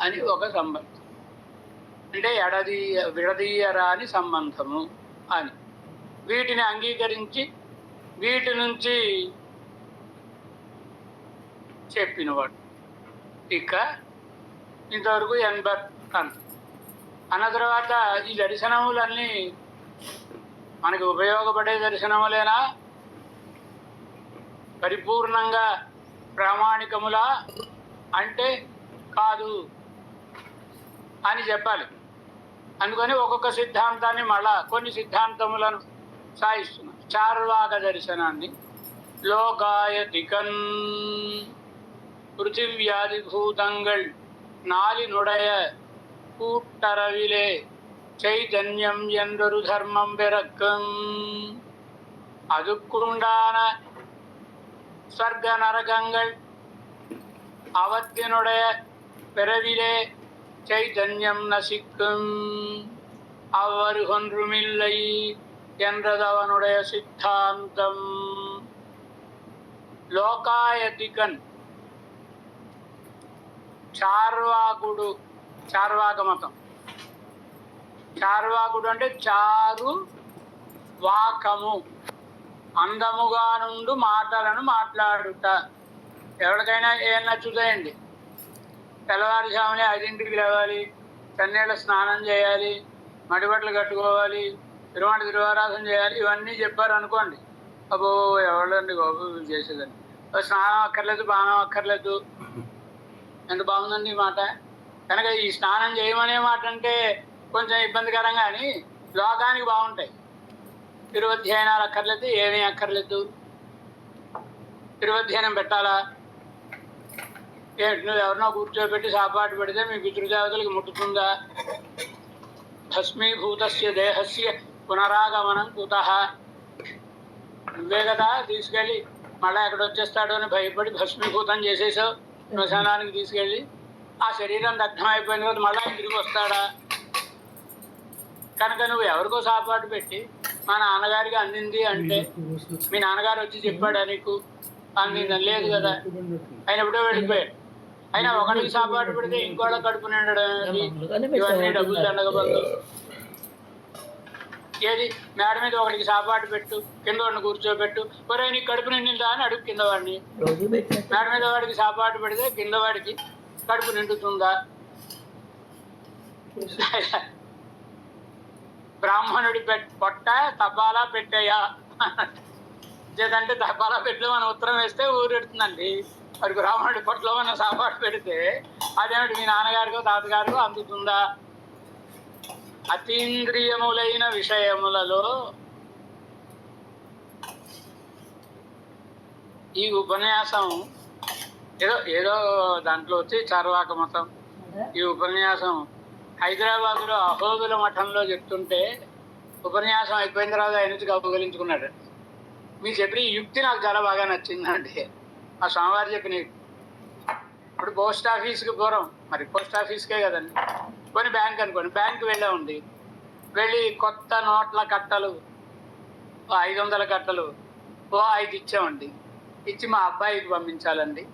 అని ఒక సంబంధం. అంటే విడదీయరాని సంబంధము అని. వీటిని అంగీకరించి వీటి నుంచి చెప్పినవాడు. ఇక ఇంతవరకు 80 అన్న తర్వాత ఈ దర్శనములన్నీ మనకి ఉపయోగపడే దర్శనములేనా, పరిపూర్ణంగా ప్రామాణికములా అంటే కాదు అని చెప్పాలి. అందుకని ఒక్కొక్క సిద్ధాంతాన్ని మళ్ళా కొన్ని సిద్ధాంతములను సాయిస్తున్నాం. చార్వాక దర్శనాన్ని லோகாயதிகன் பிருத்திவியாதி பூதங்கள் நாலினுடைய கூட்டரவிலே చైతన్యం ఎందరు ధర్మం పెరక్కం அதுக்குண்டான ஸ்வர்க நரகங்கள் அவத்தினுடைய பிறவிலே చైతన్యం நசிக்கும் அவர் ஒன்றுமில்லை என்றது அவனுடைய சித்தாந்தம். లోకాయతికన్ చార్వాకుడు, చార్వాక మతం. చార్వాకుడు అంటే చారు వాకము, అందముగా నుండి మాటలను మాట్లాడుట. ఎవరికైనా ఏం నచ్చుతాయండి? తెల్లవారుజామునే 5ంటికి లేవాలి, చన్నీళ్ళ స్నానం చేయాలి, మడిబట్టలు కట్టుకోవాలి, తిరువారాధన చేయాలి, ఇవన్నీ చెప్పారు అనుకోండి. అబ్బో ఎవరండి బాబు చేసేదండి, స్నానం అక్కర్లేదు, బాణం అక్కర్లేదు. ఎంత బాగుందండి ఈ మాట. కనుక ఈ స్నానం చేయమనే మాట అంటే కొంచెం ఇబ్బందికరం, కానీ లోకానికి బాగుంటాయి. తిరువధ్యయనాలు అక్కర్లేదు, ఏమీ అక్కర్లేదు. తిరువధ్యయనం పెట్టాలా? నువ్వు ఎవరినో కూర్చోబెట్టి సాపాటు పెడితే మీ పితృదేవతలకు ముట్టుతుందా? భస్మీభూతస్య దేహస్య పునరాగమనం కుతః. నువ్వే కదా తీసుకెళ్ళి మళ్ళీ ఎక్కడ వచ్చేస్తాడు అని భయపడి భస్మీభూతం చేసేసావు. శ్మశానానికి తీసుకెళ్ళి ఆ శరీరం దగ్ధం అయిపోయిన తర్వాత మళ్ళీ తిరిగి వస్తాడా? కనుక నువ్వు ఎవరికో సాపాటు పెట్టి మా నాన్నగారికి అందింది అంటే మీ నాన్నగారు వచ్చి చెప్పాడా నీకు? అందిందని లేదు కదా, ఆయన ఎప్పుడో వెళ్ళిపోయాడు. అయినా ఒకటికి సాపాటు పెడితే ఇంకోళ్ళ కడుపు నిండడం ఏంటి? ఇవన్నీ డబ్బులు దండగ బంధు. ఏది మేడ మీద ఒకటికి సాపాటు పెట్టు, కింద వాడిని కూర్చోబెట్టు, ఒరే నీకు కడుపు నిండిందా అని అడుగు కింద వాడిని. మేడ మీద వాడికి సాపాటు పెడితే కింద వాడికి కడుపు నిండుతుందా? బ్రాహ్మణుడి పొట్ట తపాలా పెట్టయ్యా చేదంటే తపాలా పెట్టి మనం ఉత్తరం వేస్తే ఊరెడుతుందండి. మరి బ్రాహ్మణుడి పొట్టలో మనం సాపాటు పెడితే అదేమిటి మీ నాన్నగారికో తాతగారికో అందుతుందా? అతీంద్రియములైన విషయములలో ఈ ఉపన్యాసం ఏదో దాంట్లో వచ్చి చార్వాక మతం. ఈ ఉపన్యాసం హైదరాబాద్లో అహోబిల మఠంలో చెప్తుంటే ఉపన్యాసం అయిపోయిన తర్వాత ఆయన నుంచి కౌగలించుకున్నాడు. మీరు చెప్పిన ఈ యుక్తి నాకు చాలా బాగా నచ్చిందండి. ఆ స్వామివారు చెప్పిన ఇప్పుడు పోస్ట్ ఆఫీస్కి పూర్వం, మరి పోస్ట్ ఆఫీస్కే కదండి, కొన్ని బ్యాంక్ అనుకోండి, బ్యాంక్ వెళ్ళామండి. వెళ్ళి కొత్త నోట్ల కట్టలు 500 కట్టలు 5 ఇచ్చామండి. ఇచ్చి మా అబ్బాయికి పంపించాలండి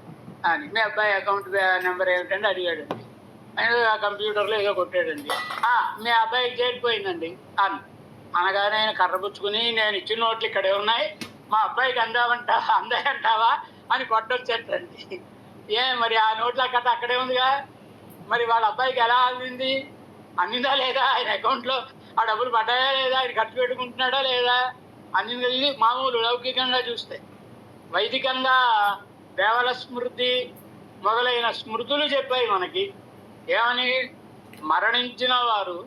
అని. మీ అబ్బాయి అకౌంట్ నెంబర్ ఏమిటండి అడిగాడండి. ఆయన ఆ కంప్యూటర్లో ఏదో కొట్టాడండి. మీ అబ్బాయికి చేరిపోయిందండి అని అనగానే ఆయన కర్రపుచ్చుకుని, నేను ఇచ్చిన నోట్లు ఇక్కడే ఉన్నాయి, మా అబ్బాయికి అందాయంటావా అని కొట్టొచ్చేటండి. మరి ఆ నోట్ల కట్ట అక్కడే ఉందిగా, మరి వాళ్ళ అబ్బాయికి ఎలా అందిందా లేదా, ఆయన అకౌంట్లో ఆ డబ్బులు పడ్డాయా లేదా, ఆయన ఖర్చు పెట్టుకుంటున్నాడా లేదా అందింది. ఇది మామూలు లౌకికంగా చూస్తే. వైదికంగా దేవల స్మృతి మొదలైన స్మృతులు చెప్పాయి మనకి. ఏమని? మరణించిన వారు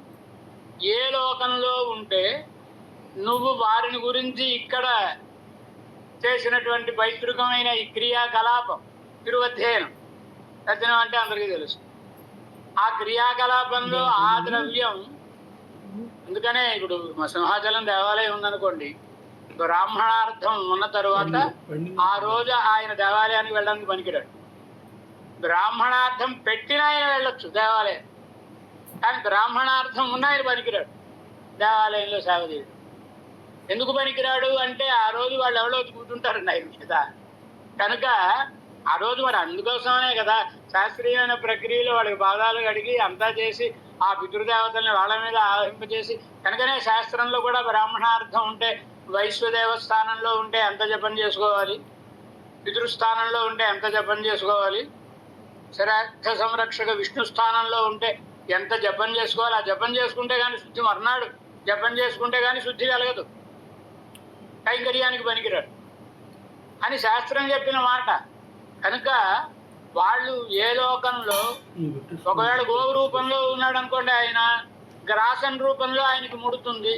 ఏ లోకంలో ఉంటే నువ్వు వారిని గురించి ఇక్కడ చేసినటువంటి పైతృకమైన ఈ క్రియాకలాపం, తిరువధ్యయనం, అధ్యయనం అంటే అందరికీ తెలుసు. ఆ క్రియాకలాపంలో ఆ ద్రవ్యం, అందుకనే ఇప్పుడు సింహాచలం దేవాలయం ఉందనుకోండి, బ్రాహ్మణార్థం ఉన్న తరువాత ఆ రోజు ఆయన దేవాలయానికి వెళ్ళడానికి పనికిరాడు. బ్రాహ్మణార్థం పెట్టిన ఆయన వెళ్ళొచ్చు దేవాలయం, కానీ బ్రాహ్మణార్థం ఉన్న ఆయన పనికిరాడు దేవాలయంలో సేవ చేయడం. ఎందుకు పనికిరాడు అంటే ఆ రోజు వాళ్ళు ఎవరో కూర్చుంటారండి ఆయన మీద. కనుక ఆ రోజు మరి అందుకోసమనే కదా శాస్త్రీయమైన ప్రక్రియలో వాళ్ళకి పాదాలు కడిగి అంతా చేసి ఆ పితృదేవతల్ని వాళ్ళ మీద ఆహింపజేసి, కనుకనే శాస్త్రంలో కూడా బ్రాహ్మణార్థం ఉంటే వైశ్వదేవస్థానంలో ఉంటే ఎంత జపం చేసుకోవాలి, పితృస్థానంలో ఉంటే ఎంత జపం చేసుకోవాలి, శరార్థ సంరక్షక విష్ణు స్థానంలో ఉంటే ఎంత జపం చేసుకోవాలి. ఆ జపం చేసుకుంటే కానీ శుద్ధి, మర్నాడు జపం చేసుకుంటే కానీ శుద్ధి కలగదు, కైంకర్యానికి పనికిరాడు అని శాస్త్రం చెప్పిన మాట. కనుక వాళ్ళు ఏ లోకంలో, ఒకవేళ గోవు రూపంలో ఉన్నాడు అనుకోండి, ఆయన గ్రాసన్ రూపంలో ఆయనకి ముడుతుంది.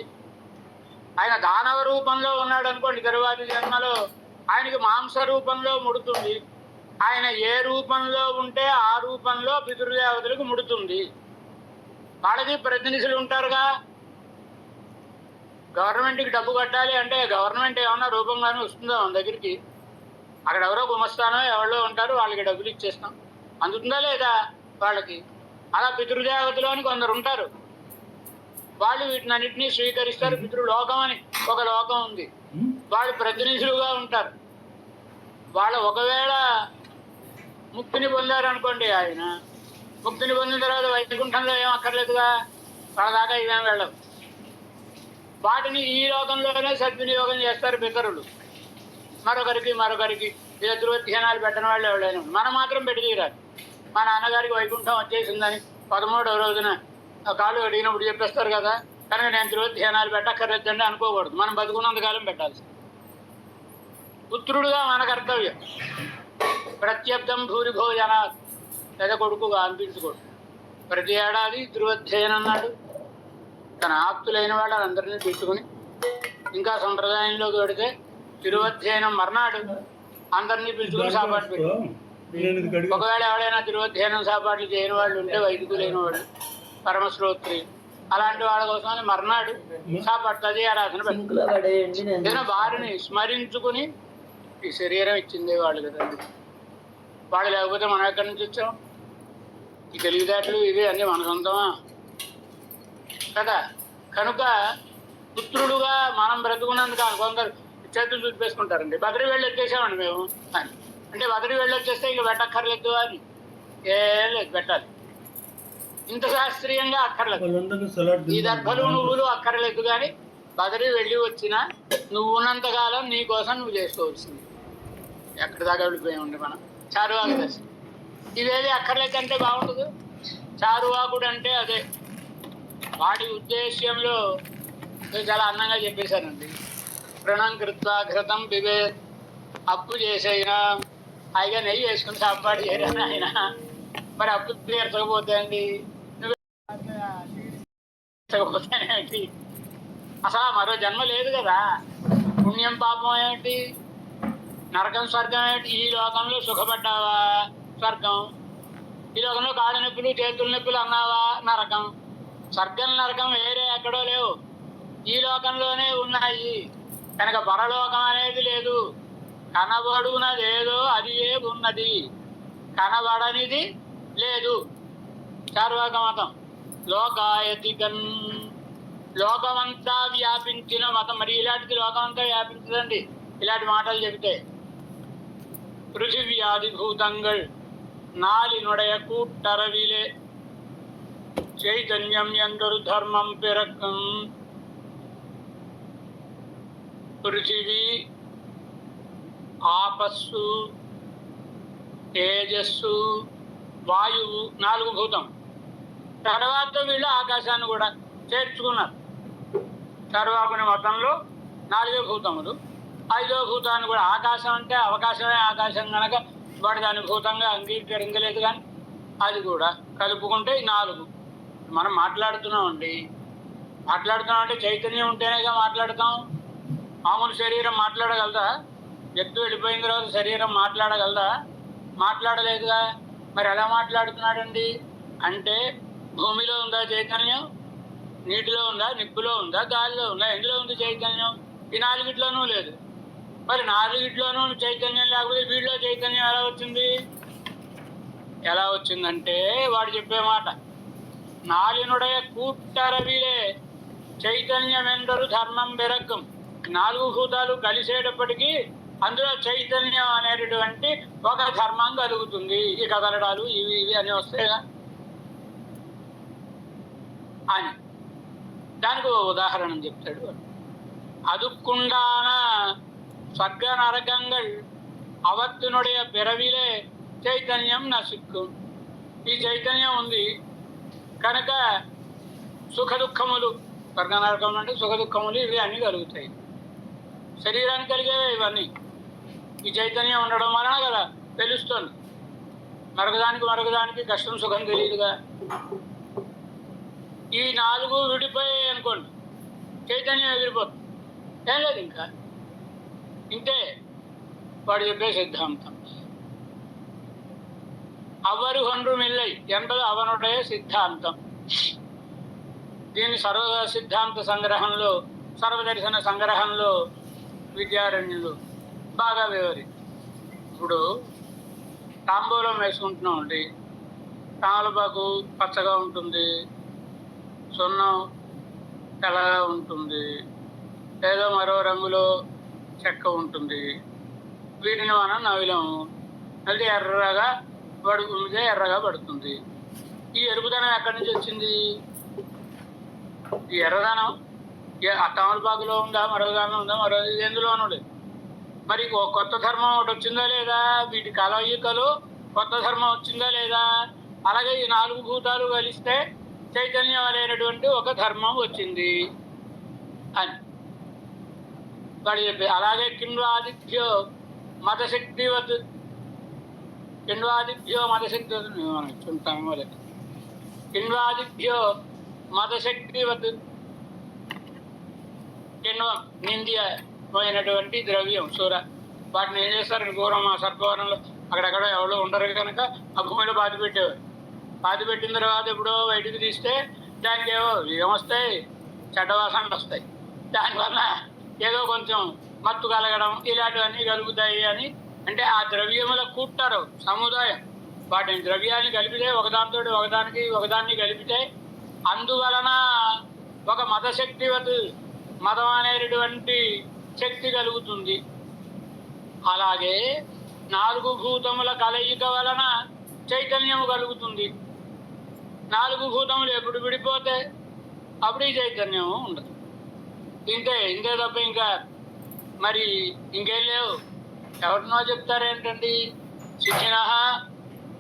ఆయన దానవ రూపంలో ఉన్నాడు అనుకోండి, తరువాతి జన్మలో ఆయనకి మాంస రూపంలో ముడుతుంది. ఆయన ఏ రూపంలో ఉంటే ఆ రూపంలో పితృదేవతలకు ముడుతుంది. వాళ్ళకి ప్రతినిధులు ఉంటారుగా. గవర్నమెంట్కి డబ్బు కట్టాలి అంటే గవర్నమెంట్ ఏమన్నా రూపంగానే వస్తుందో మన దగ్గరికి? అక్కడ ఎవరో గుమస్తానో ఎవరో ఉంటారు, వాళ్ళకి డబ్బులు ఇచ్చేస్తాం, అందుతుందా లేదా వాళ్ళకి? అలా పితృదేవతలోని కొందరు ఉంటారు, వాళ్ళు వీటిని అన్నింటినీ స్వీకరిస్తారు. పితృలోకం అని ఒక లోకం ఉంది, వాళ్ళు ప్రతినిధులుగా ఉంటారు. వాళ్ళు ఒకవేళ ముక్తిని పొందారనుకోండి, ఆయన ముక్తిని పొందిన తర్వాత వైకుంఠంలో ఏం అక్కర్లేదుగా, వాళ్ళ దాకా ఇవేం వెళ్ళవు. వాటిని ఈ లోకంలోనే సద్వినియోగం చేస్తారు పితరులు. మరొకరికి ఇలా ధ్యానాలు పెట్టిన వాళ్ళు ఎవరైనా మనం మాత్రం పెట్టి తీరాలి. మా నాన్నగారికి వైకుంఠం వచ్చేసిందని 13వ రోజున కాళ్ళు అడిగినప్పుడు చెప్పేస్తారు కదా, కనుక నేను ధ్యానాలు పెట్టక్కర్లేదండి అనుకోకూడదు. మనం బతుకున్నంతకాలం పెట్టాల్సి. పుత్రుడుగా మన కర్తవ్యం. ప్రత్యబ్దం భూరిభో జనా, పెద్ద కొడుకుగా అనిపించుకోడు. ప్రతి ఏడాది ధ్రువధ్యయనం అన్నాడు. తన ఆప్తులైన వాళ్ళందరినీ పెట్టుకుని, ఇంకా సంప్రదాయంలోకి పెడితే తిరువధ్యయనం మర్నాడు అందరినీ పిలుచుకుని సాపాటు పెట్టు. ఒకవేళ ఎవరైనా తిరువధ్యయనం సాపాట్లు చేయని వాళ్ళు ఉంటే, వైదికులైన వాళ్ళు, పరమశ్రోత్రి, అలాంటి వాళ్ళ కోసం మర్నాడు సాపాటు తది ఆరాధన పెట్టు. ఏదైనా వారిని స్మరించుకుని, ఈ శరీరం ఇచ్చిందే వాళ్ళు కదండి, వాళ్ళు లేకపోతే మనం ఎక్కడి నుంచి వచ్చాం? ఈ తెలివితేటలు ఇవి అన్నీ మన సొంతమా కదా? కనుక పుత్రులుగా మనం బ్రతుకున్నందుకు కొందరు చేతులు చూపేసుకుంటారండి. బద్రి వెళ్ళి వచ్చేసామండి మేము అని. అంటే బద్రి వెళ్ళి వచ్చేస్తే ఇక పెట్టక్కర్లేదు అని. ఏం లేదు, పెట్టాలి. ఇంత శాస్త్రీయంగా అక్కర్లేదు. ఈ దర్భలు నువ్వులు అక్కర్లేదు. కానీ బదరి వెళ్ళి వచ్చినా నువ్వు ఉన్నంతకాలం నీ కోసం నువ్వు చేసుకోవాల్సింది. ఎక్కడి దాకా వెళ్ళిపోయి ఉండి మనం చారువాకు దశ. ఇవేది అక్కర్లేదంటే బాగుండదు. చారువాకుడు అంటే అదే. వాడి ఉద్దేశ్యంలో చాలా అందంగా చెప్పేశానండి. రుణం కృత్వ ఘృతం పిబే, అప్పు చేసైనా హాయిగా నెయ్యి వేసుకుని సాంపాటు చేయరాని ఆయన. మరి అప్పు తీర్చకపోతే అండి, నువ్వేంటి? అసలు మరో జన్మ లేదు కదా. పుణ్యం పాపం ఏమిటి, నరకం స్వర్గం ఏమిటి? ఈ లోకంలో సుఖపడ్డావా స్వర్గం, ఈ లోకంలో కాళ్ళ నొప్పులు చేతుల నొప్పులు అన్నావా నరకం. స్వర్గం నరకం వేరే ఎక్కడో లేవు, ఈ లోకంలోనే ఉన్నాయి. కనుక పరలోకం అనేది లేదు. కనబడునదేదో అది ఏ ఉన్నది, కనబడనిది లేదు. చార్వాక మతం లోకాయతికన్, లోకమంతా వ్యాపించిన మతం. మరి ఇలాంటిది లోకమంతా వ్యాపించదండి ఇలాంటి మాటలు చెబితే. పృథివ్యాది భూతంగల్ నాలినుடைய கூட்டரவிலே చైతన్యం ఎందరు ధర్మం పిరకం. పృథివీ, ఆపస్సు, తేజస్సు, వాయువు 4 భూతం. తర్వాత వీళ్ళు ఆకాశాన్ని కూడా చేర్చుకున్నారు. చర్వాకుని మతంలో 4 భూతములు, 5వ భూతాన్ని కూడా. ఆకాశం అంటే అవకాశమే ఆకాశం కనుక వాడు దాని భూతంగా అంగీకరించలేదు. కానీ అది కూడా కలుపుకుంటే 4. మనం మాట్లాడుతున్నామండి. మాట్లాడుతున్నామంటే చైతన్యం ఉంటేనేగా మాట్లాడతాం. మామూలు శరీరం మాట్లాడగలదా? వ్యక్తి వెళ్ళిపోయిన తర్వాత శరీరం మాట్లాడగలదా? మాట్లాడలేదుగా. మరి ఎలా మాట్లాడుతున్నాడండి అంటే, భూమిలో ఉందా చైతన్యం, నీటిలో ఉందా, నిప్పులో ఉందా, గాలిలో ఉందా, ఎందులో ఉంది చైతన్యం? ఈ 4గిట్లోనూ లేదు. మరి 4గిట్లోనూ చైతన్యం లేకపోతే వీడిలో చైతన్యం ఎలా వచ్చింది? ఎలా వచ్చిందంటే వాడు చెప్పే మాట, నాలినుடைய కూట్టరవిలే చైతన్యం ఎందరు ధర్మం బెరకం. 4 భూతాలు కలిసేటప్పటికీ అందులో చైతన్యం అనేటటువంటి ఒక ధర్మం కలుగుతుంది. ఈ కదలడాలు ఇవి ఇవి అని వస్తాయిగా అని దానికి ఉదాహరణ చెప్తాడు. அதுக்குண்டான స్వర్గ నరకంగల్ అవత్తునుடைய పిరవిలే చైతన్యం నసిక్కు. ఈ చైతన్యం ఉంది కనుక సుఖ దుఃఖములు, స్వర్గ నరకం అంటే సుఖ దుఃఖములు ఇవి అన్నీ కలుగుతాయి. శరీరానికి కలిగేవే ఇవన్నీ. ఈ చైతన్యం ఉండడం వలన కదా తెలుస్తుంది. మరొకదానికి కష్టం సుఖం తెలియదుగా. ఈ 4 విడిపోయాయి అనుకోండి, చైతన్యం ఎగిరిపోతుంది. ఏం లేదు, ఇంకా ఇంతే వాడు చెప్పే సిద్ధాంతం. అవరు ఒன்றும் இல்லை என்பது அவனுடைய సిద్ధాంతం. దీన్ని సర్వ సిద్ధాంత సంగ్రహంలో, సర్వదర్శన సంగ్రహంలో విద్యారణ్యులు బాగా వివరి. ఇప్పుడు తాంబూలం వేసుకుంటున్నామండి. తామలపాకు పచ్చగా ఉంటుంది, సున్నం తెల్లగా ఉంటుంది, ఏదో మరో రంగులో చెక్క ఉంటుంది. వీటిని మనం నవిలము. అది ఎర్రగా పడుకుంటే ఎర్రగా పడుతుంది. ఈ ఎరుపుదనం ఎక్కడి నుంచి వచ్చింది? ఈ ఎర్రదనం ఆ తమలపాకులో ఉందా, మరొకదానం ఉందా, మరో ఎందులోనూ లేదు. మరి కొత్త ధర్మం ఒకటి వచ్చిందా లేదా? వీటి కలయికలో కొత్త ధర్మం వచ్చిందా లేదా? అలాగే ఈ 4 భూతాలు కలిస్తే చైతన్యం అనేటటువంటి ఒక ధర్మం వచ్చింది అని వాడు చెప్పి. అలాగే కిండ్వాదిభ్యో మతశక్తివత్, కిండ్వాదిభ్యో మతశక్తివత్ మనం చూస్తాము. కిండ్వాదిభ్యో మతశక్తివత్, కిండ్వం నింద్యమైనటువంటి ద్రవ్యం సూర. వాటిని ఏం చేస్తారు? పూర్వం ఆ సర్పవరంలో అక్కడెక్కడ ఎవరో ఉండరు కనుక ఆ భూమిలో పాతి పెట్టేవారు. పాతి పెట్టిన తర్వాత ఎప్పుడో బయటికి తీస్తే దానికి ఏమొస్తాయి? చెడ్డవాసనలు వస్తాయి. దానివల్ల ఏదో కొంచెం మత్తు కలగడం ఇలాంటివన్నీ కలుగుతాయి అని. అంటే ఆ ద్రవ్యముల కూట్టారు సముదాయం. వాటిని ద్రవ్యాన్ని కలిపితే ఒకదానితో ఒకదాన్ని కలిపితే అందువలన ఒక మతశక్తివత్, మతం అనేటటువంటి శక్తి కలుగుతుంది. అలాగే 4 భూతముల కలయిక వలన చైతన్యము కలుగుతుంది. 4 భూతములు ఎప్పుడు విడిపోతే అప్పుడు ఈ చైతన్యము ఉండదు. ఇంతే తప్ప ఇంకా మరి ఇంకేం లేవు. ఎవరినో చెప్తారేంటండి? శిక్షిణ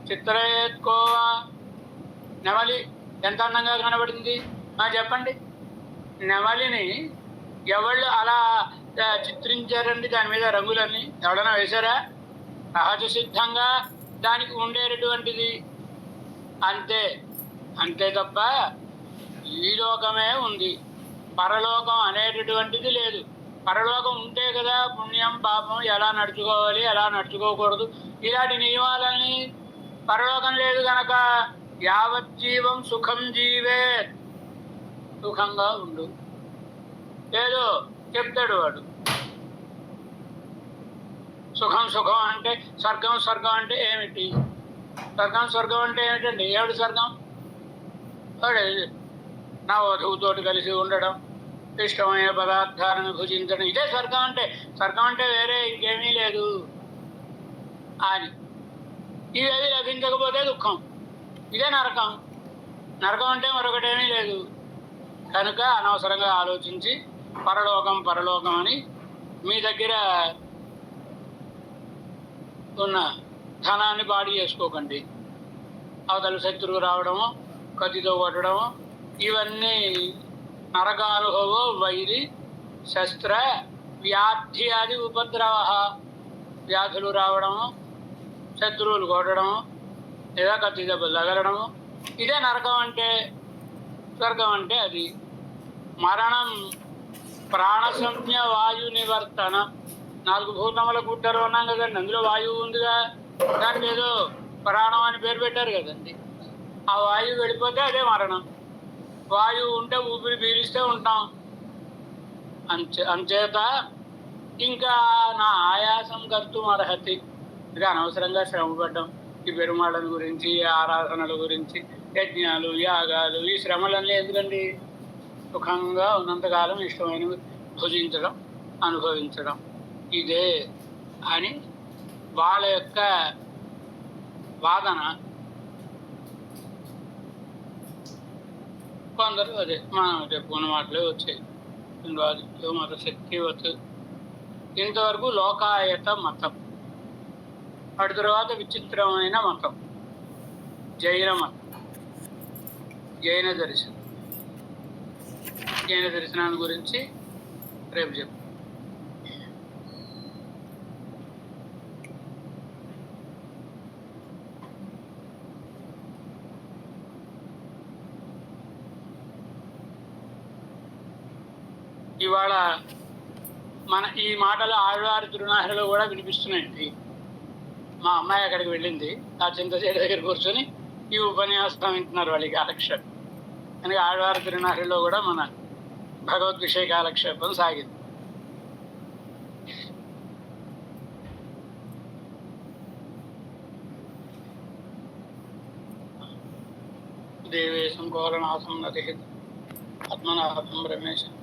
చిత్రయేత్కోవా, నెమలి ఎంత అందంగా కనబడింది చెప్పండి. నెమలిని ఎవళ్ళు అలా చిత్రించారండి? దాని మీద రంగులన్నీ ఎవడన్నా వేశారా? సహజ సిద్ధంగా దానికి ఉండేటటువంటిది. అంతే తప్ప ఈ లోకమే ఉంది, పరలోకం అనేటటువంటిది లేదు. పరలోకం ఉంటే కదా పుణ్యం పాపం ఎలా నడుచుకోవాలి, ఎలా నడుచుకోకూడదు, ఇలాంటి నియమాలన్నీ. పరలోకం లేదు కనుక యావజ్జీవం సుఖం జీవే, సుఖంగా ఉండు. ఏదో చెప్తాడు వాడు. సుఖం అంటే స్వర్గం అంటే ఏమిటి? స్వర్గం అంటే ఏమిటండి? ఏమిటి స్వర్గం? వాడు నా వధువుతోటి కలిసి ఉండడం, ఇష్టమైన పదార్థాలను భుజించడం, ఇదే స్వర్గం అంటే. స్వర్గం అంటే వేరే ఇంకేమీ లేదు అని. ఇవేవి లభించకపోతే దుఃఖం. ఇదే నరకం. నరకం అంటే మరొకటేమీ లేదు. కనుక అనవసరంగా ఆలోచించి పరలోకం అని మీ దగ్గర ఉన్న ధనాన్ని పాడి చేసుకోకండి. అవతల శత్రువు రావడము, కత్తితో కొట్టడము, ఇవన్నీ నరకానుభవో వైరి శస్త్ర వ్యాధి అది ఉపద్రవ. వ్యాధులు రావడము, శత్రువులు కొట్టడము, లేదా కత్తి దెబ్బలు తగలడము, ఇదే నరకం అంటే. స్వర్గం అంటే అది. మరణం ప్రాణసంజ్ఞ వాయు నివర్తన. 4 భూతముల గుడ్డలు ఉన్నాం కదండి, అందులో వాయువు ఉందిగా, దానికి ఏదో ప్రాణం అని పేరు పెట్టారు కదండి. ఆ వాయువు వెళ్ళిపోతే అదే మరణం. వాయువు ఉంటే ఊపిరి పీలిస్తే ఉంటాం. అంచేత ఇంకా నా ఆయాసం కర్తు అర్హతి. ఇది అనవసరంగా శ్రమపడ్డం. ఈ పెరుమాళల గురించి, ఆరాధనల గురించి, యజ్ఞాలు యాగాలు, ఈ శ్రమలన్నీ ఎందుకండి? సుఖంగా ఉన్నంతకాలం ఇష్టమైనవి భుజించడం, అనుభవించడం, ఇదే అని వాళ్ళ యొక్క వాదన. కొందరు అదే మనం చెప్పుకున్న మాటలే వచ్చాయి. మత శక్తివత్. ఇంతవరకు లోకాయత మతం. వాటి తర్వాత విచిత్రమైన మతం జైన మతం, జైన దర్శనం. జైన దర్శనాన్ని గురించి రేపు చెప్పు. ఇవాళ మన ఈ మాటలు ఆళ్వారి తిరునాహరలో కూడా వినిపిస్తున్నాయండి. మా అమ్మాయి అక్కడికి వెళ్ళింది, ఆ చింతచేడు దగ్గర కూర్చొని ఈ ఉపన్యాసం వింటున్నారు వాళ్ళకి కాలక్షేపం. కనుక ఆళ్వారి తిరునాహరలో కూడా మన భగవద్ విషయ కాలక్షేపం సాగింది. దేవేశం కోరనాథం నతి ఆత్మనాథం రమేశం